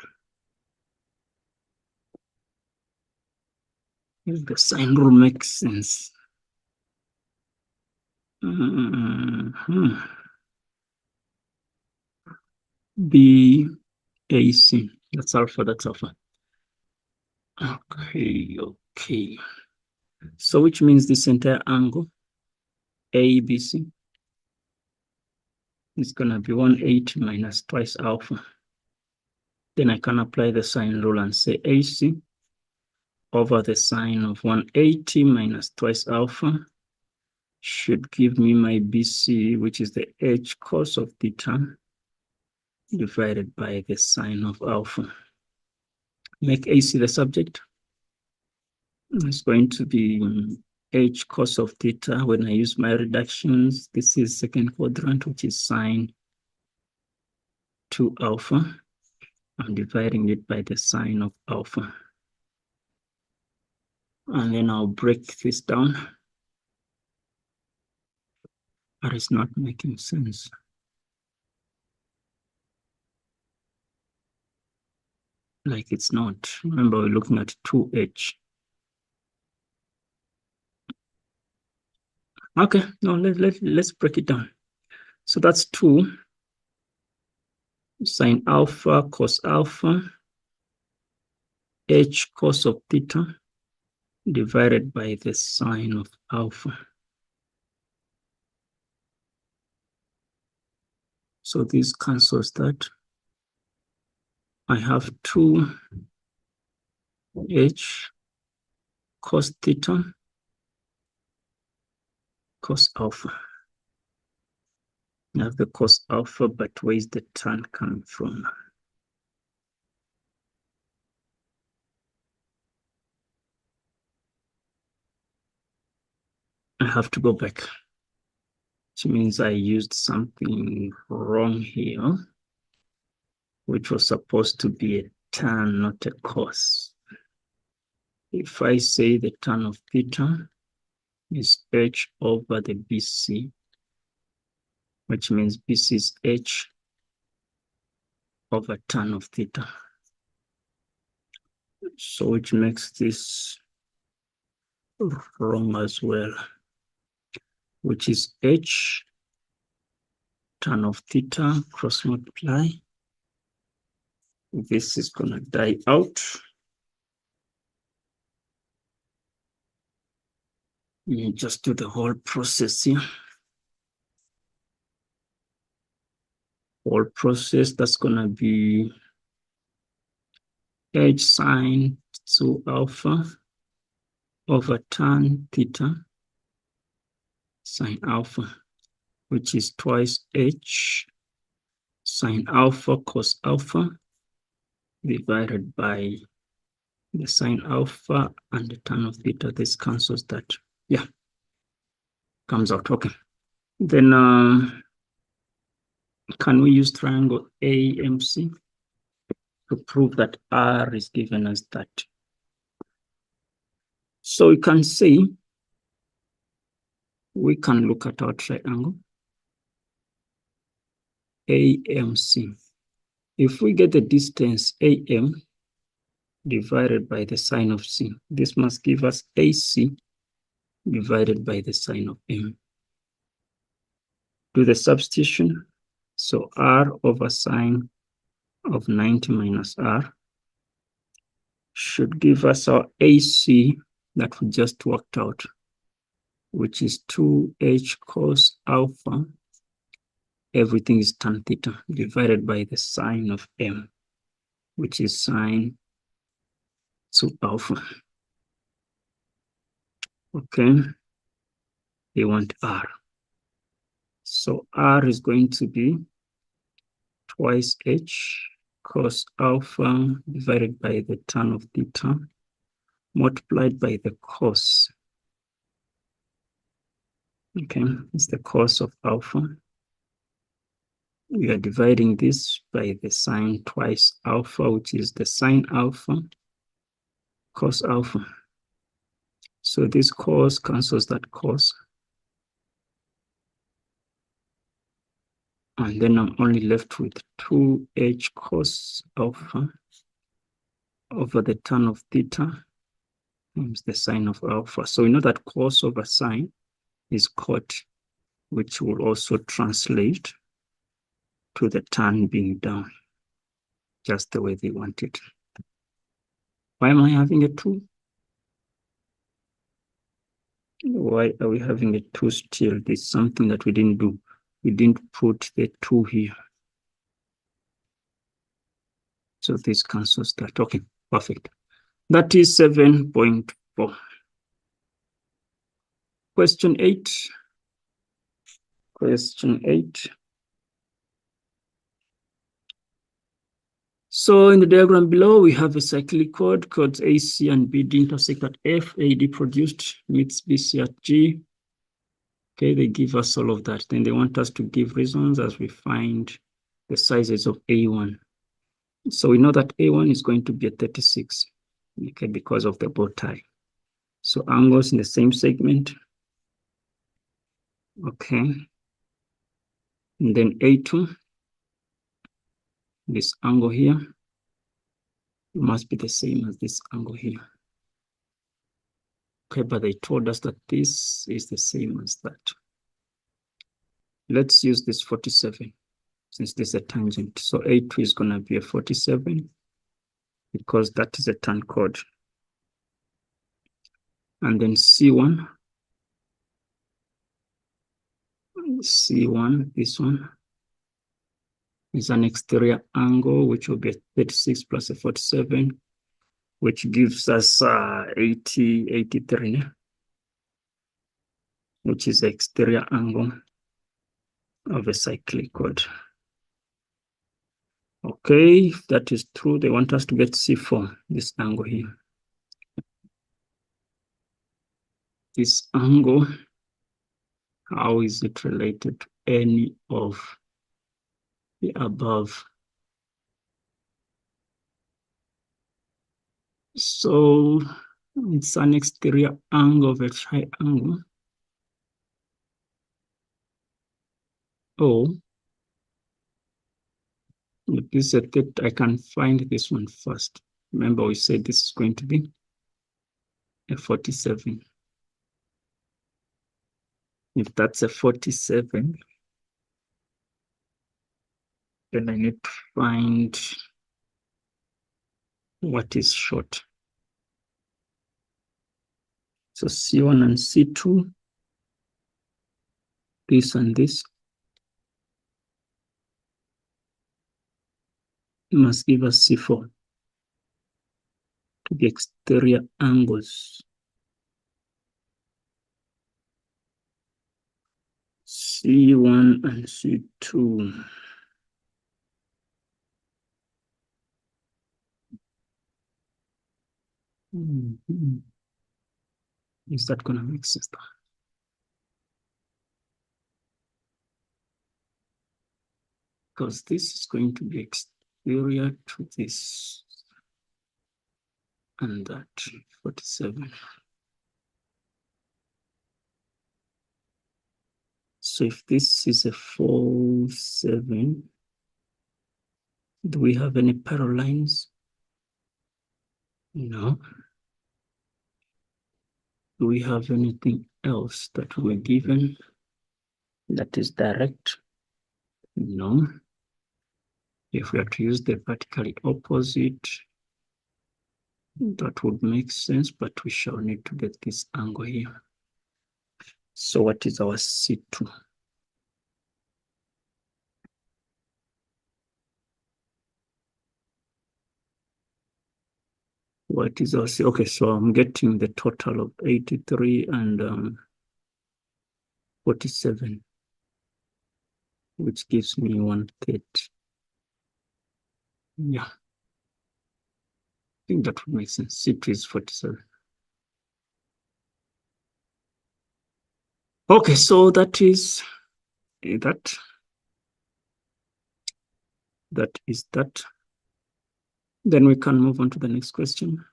Speaker 1: If the sine rule makes sense. BAC. That's alpha, that's alpha. Okay. So which means this entire angle, ABC, is going to be 180 minus twice alpha. Then I can apply the sine rule and say AC over the sine of 180 minus twice alpha should give me my BC, which is the h cos of theta divided by the sine of alpha. Make AC the subject. It's going to be h cos of theta. When I use my reductions, this is second quadrant, which is sine 2 alpha. I'm dividing it by the sine of alpha. And then I'll break this down. But it's not making sense. Like it's not. Remember, we're looking at 2h. Okay, no, let's break it down. So that's 2 sine alpha cos alpha h cos of theta divided by the sine of alpha. So this cancels that. I have 2h cos theta cos alpha. I have the cos alpha, but where is the tan coming from? I have to go back, which means I used something wrong here, which was supposed to be a tan, not a cos. If I say the tan of theta is h over the BC, which means BC is h over tan of theta. So which makes this wrong as well, which is h tan of theta cross multiply. This is gonna die out. You just do the whole process here. Whole process, that's gonna be h sine 2 alpha over tan theta sine alpha, which is twice h sine alpha cos alpha divided by the sine alpha and the tan of theta. This cancels that. Yeah, comes out. Okay. Then can we use triangle AMC to prove that R is given as that? So we can say, we can look at our triangle AMC. If we get the distance AM divided by the sine of C, this must give us AC divided by the sine of M. Do the substitution. So R over sine of 90 minus R should give us our AC that we just worked out, which is 2h cos alpha, everything is tan theta, divided by the sine of M, which is sine 2 alpha. Okay, they want R. So R is going to be twice h cos alpha divided by the tan of theta multiplied by the cos. Okay, it's the cos of alpha. We are dividing this by the sine twice alpha, which is the sine alpha cos alpha. So this cos cancels that cos. And then I'm only left with 2h cos alpha over the tan of theta times the sine of alpha. So we know that cos over sine is cot, which will also translate to the tan being down, just the way they want it. Why am I having a 2? Why are we having a 2 still? There's something that we didn't do. We didn't put the 2 here. So this cancels that. Okay, perfect. That is 7.4. Question 8. Question 8. So in the diagram below, we have a cyclic chord, chords AC and BD intersect at F, AD produced, meets BC at G. Okay, they give us all of that. Then they want us to give reasons as we find the sizes of A1. So we know that A1 is going to be a 36, okay, because of the bow tie. So angles in the same segment. Okay. And then A2, this angle here, must be the same as this angle here. Okay, but they told us that this is the same as that. Let's use this 47, since this is a tangent. So A2 is going to be a 47, because that is a tan chord. And then C1, this one, is an exterior angle, which will be a 36 plus a 47, which gives us 83, which is the exterior angle of a cyclic chord. Okay, if that is true, they want us to get C4, this angle here. This angle, how is it related to any of the above? So it's an exterior angle of a triangle. Oh, if this is a theta, I can find this one first. Remember, we said this is going to be a 47. If that's a 47, then I need to find what is short. So C1 and C2, this and this, must give us C4 to the exterior angles. C1 and C2. Is that going to make sense? Because this is going to be exterior to this and that, 47. So if this is a 4-7, do we have any parallel lines? No. Do we have anything else that we're given that is direct? No. If we are to use the vertically opposite, that would make sense, but we shall need to get this angle here. So what is our C2? What is our C? Okay, so I'm getting the total of 83 and 47, which gives me 130. Yeah. I think that would make sense. C2 is 47. Okay, so that is that. That is that. Then we can move on to the next question.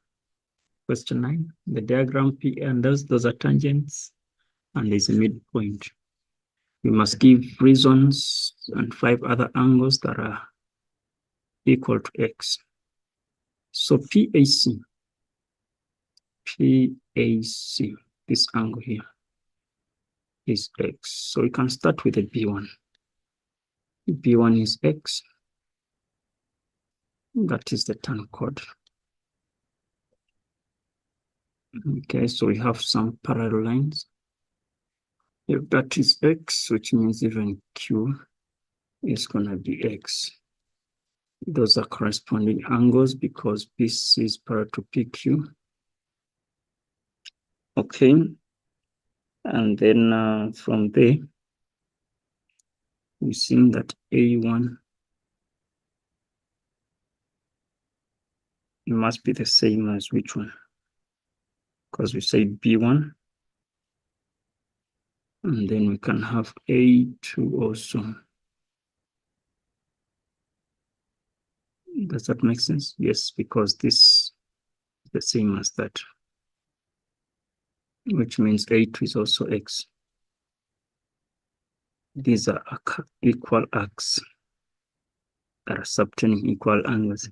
Speaker 1: Question 9. The diagram P and those are tangents, and there's a midpoint. We must give reasons and 5 other angles that are equal to x. So PAC, this angle here is x. So we can start with a B1. B1 is x. That is the tan chord. Okay, so we have some parallel lines. If that is x, which means even q is going to be x. Those are corresponding angles because this is parallel to PQ. Okay. And then from there, we see that A1 must be the same as which one? Because we say B1. And then we can have A2 also. Does that make sense? Yes, because this is the same as that, which means A2 is also x. These are equal arcs that are subtending equal angles.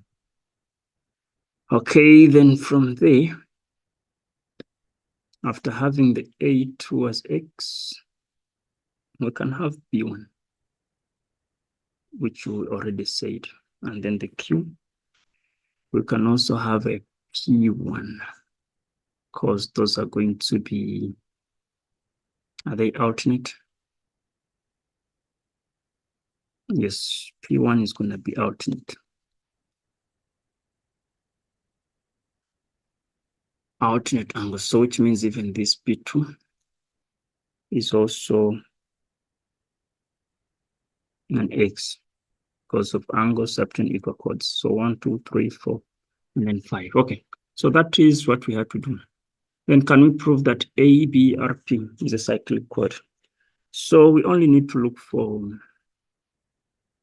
Speaker 1: Okay, then from there, after having the A2 as x, we can have B1, which we already said. And then the Q, we can also have a P1, because those are going to be, are they alternate? Yes, P1 is going to be alternate. Alternate angle. So which means even this P2 is also an X because of angles subtend equal chords. So 1, 2, 3, 4, and then 5. Okay, so that is what we have to do. Then can we prove that ABRP is a cyclic chord? So we only need to look for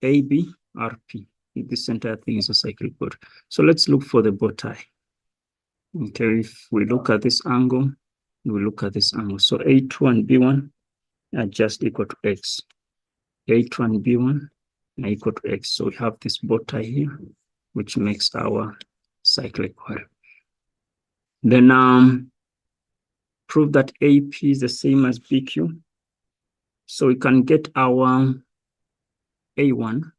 Speaker 1: ABRP. This entire thing is a cyclic chord. So let's look for the bow tie. Okay, if we look at this angle, we look at this angle. So A2 and B1 are just equal to X. A2 and B1 are equal to X. So we have this bow tie here, which makes our cyclic chord. Then prove that AP is the same as BQ. So we can get our A1.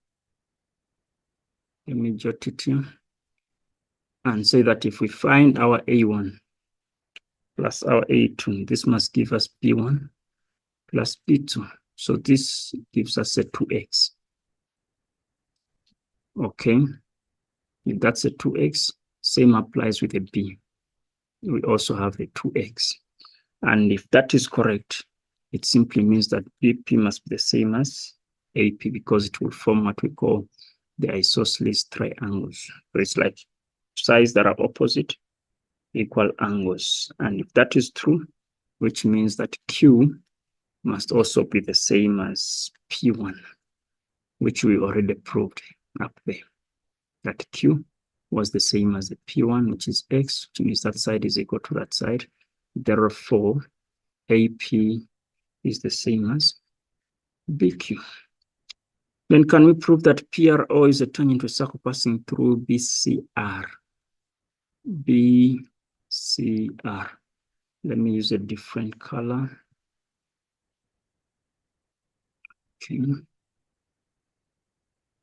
Speaker 1: Let me jot it here. And say that if we find our A1 plus our A2, this must give us B1 plus B2. So this gives us a 2x. Okay, if that's a 2x, same applies with a B. We also have a 2x. And if that is correct, it simply means that BP must be the same as AP because it will form what we call the isosceles triangles. So it's like sides that are opposite equal angles. And if that is true, which means that Q must also be the same as P1, which we already proved up there. That Q was the same as the P1, which is X, which means that side is equal to that side. Therefore, AP is the same as BQ. Then can we prove that PRO is a tangent to a circle passing through BCR? BCR. Let me use a different color. Okay.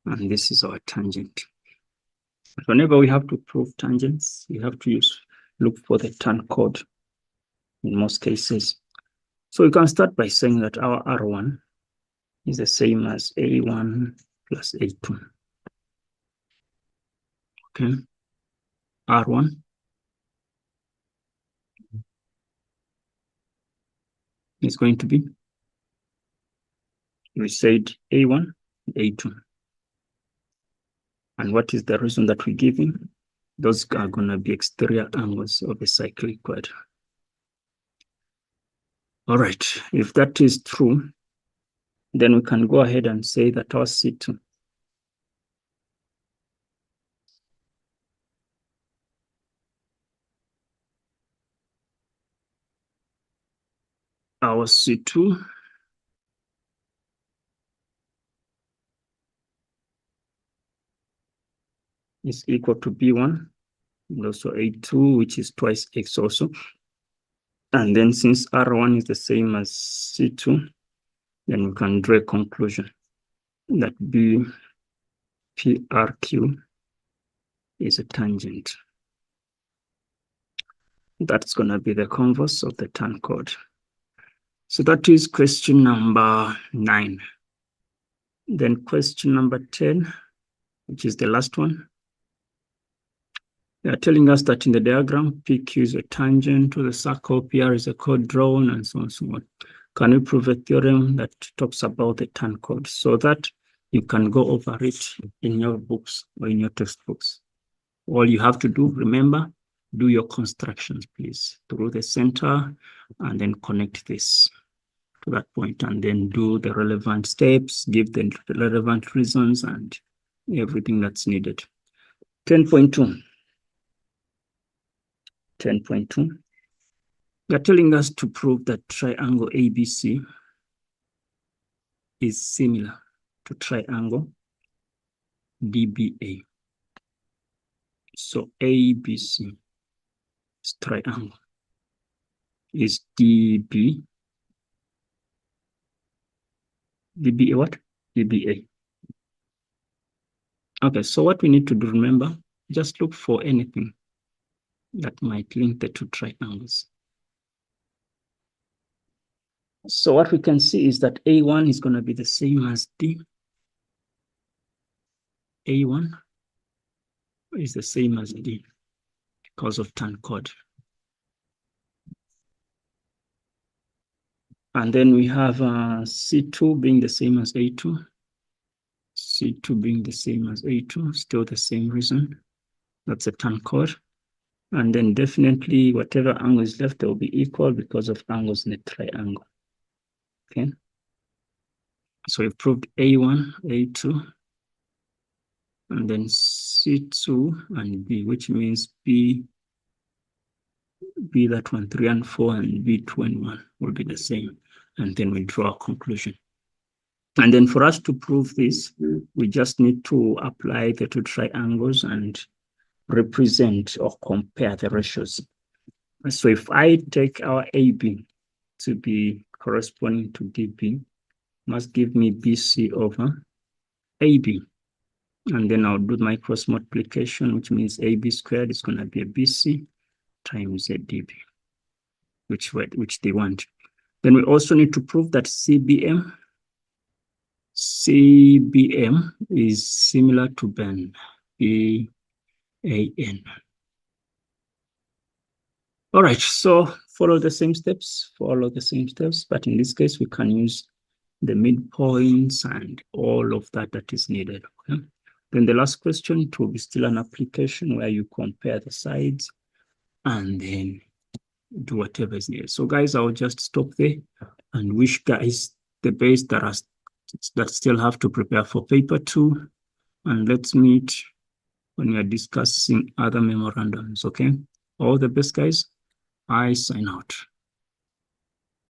Speaker 1: And this is our tangent. Whenever we have to prove tangents, we have to look for the tan code in most cases. So we can start by saying that our R1 is the same as A1 plus A2. Okay. R1 is going to be, we said A1, A2. And what is the reason that we're giving? Those are going to be exterior angles of a cyclic chord. All right, if that is true, then we can go ahead and say that our C2 is equal to B1 and also A2, which is twice X also. And then since R1 is the same as C2, then we can draw a conclusion that BPRQ is a tangent. That's going to be the converse of the tan chord. So that is question number 9. Then question number 10, which is the last one. They are telling us that in the diagram, PQ is a tangent to the circle, PR is a chord drawn, and so on and so on. Can we prove a theorem that talks about the tan chord so that you can go over it in your books or in your textbooks? All you have to do, remember, do your constructions, please, through the center, and then connect this to that point, and then do the relevant steps, give the relevant reasons, and everything that's needed. 10.2. 10.2. They're telling us to prove that triangle ABC is similar to triangle DBA. So ABC is triangle is DBA what? DBA. Okay, so what we need to do, remember, just look for anything that might link the two triangles. So what we can see is that A1 is going to be the same as D, A1 is the same as D because of turn code. And then we have C2 being the same as A2. C2 being the same as A2, still the same reason. That's a turn code. And then definitely whatever angle is left, they will be equal because of angles in a triangle. Okay. So we've proved A1, A2, and then C2 and B, which means B that one, 3 and 4, and B2 and 1 will be the same. And then we draw a conclusion. And then for us to prove this, we just need to apply the two triangles and represent or compare the ratios. So if I take our AB to be corresponding to DB, must give me BC over AB. And then I'll do my cross multiplication, which means AB squared is going to be a BC times a DB, which they want. Then we also need to prove that CBM is similar to BAN, B-A-N. All right, so follow the same steps, but in this case, we can use the midpoints and all of that is needed. Okay? Then the last question, it will be still an application where you compare the sides and then do whatever is needed. So guys, I'll just stop there and wish guys the best that still have to prepare for paper 2. And let's meet when we are discussing other memorandums, okay? All the best, guys. I sign out.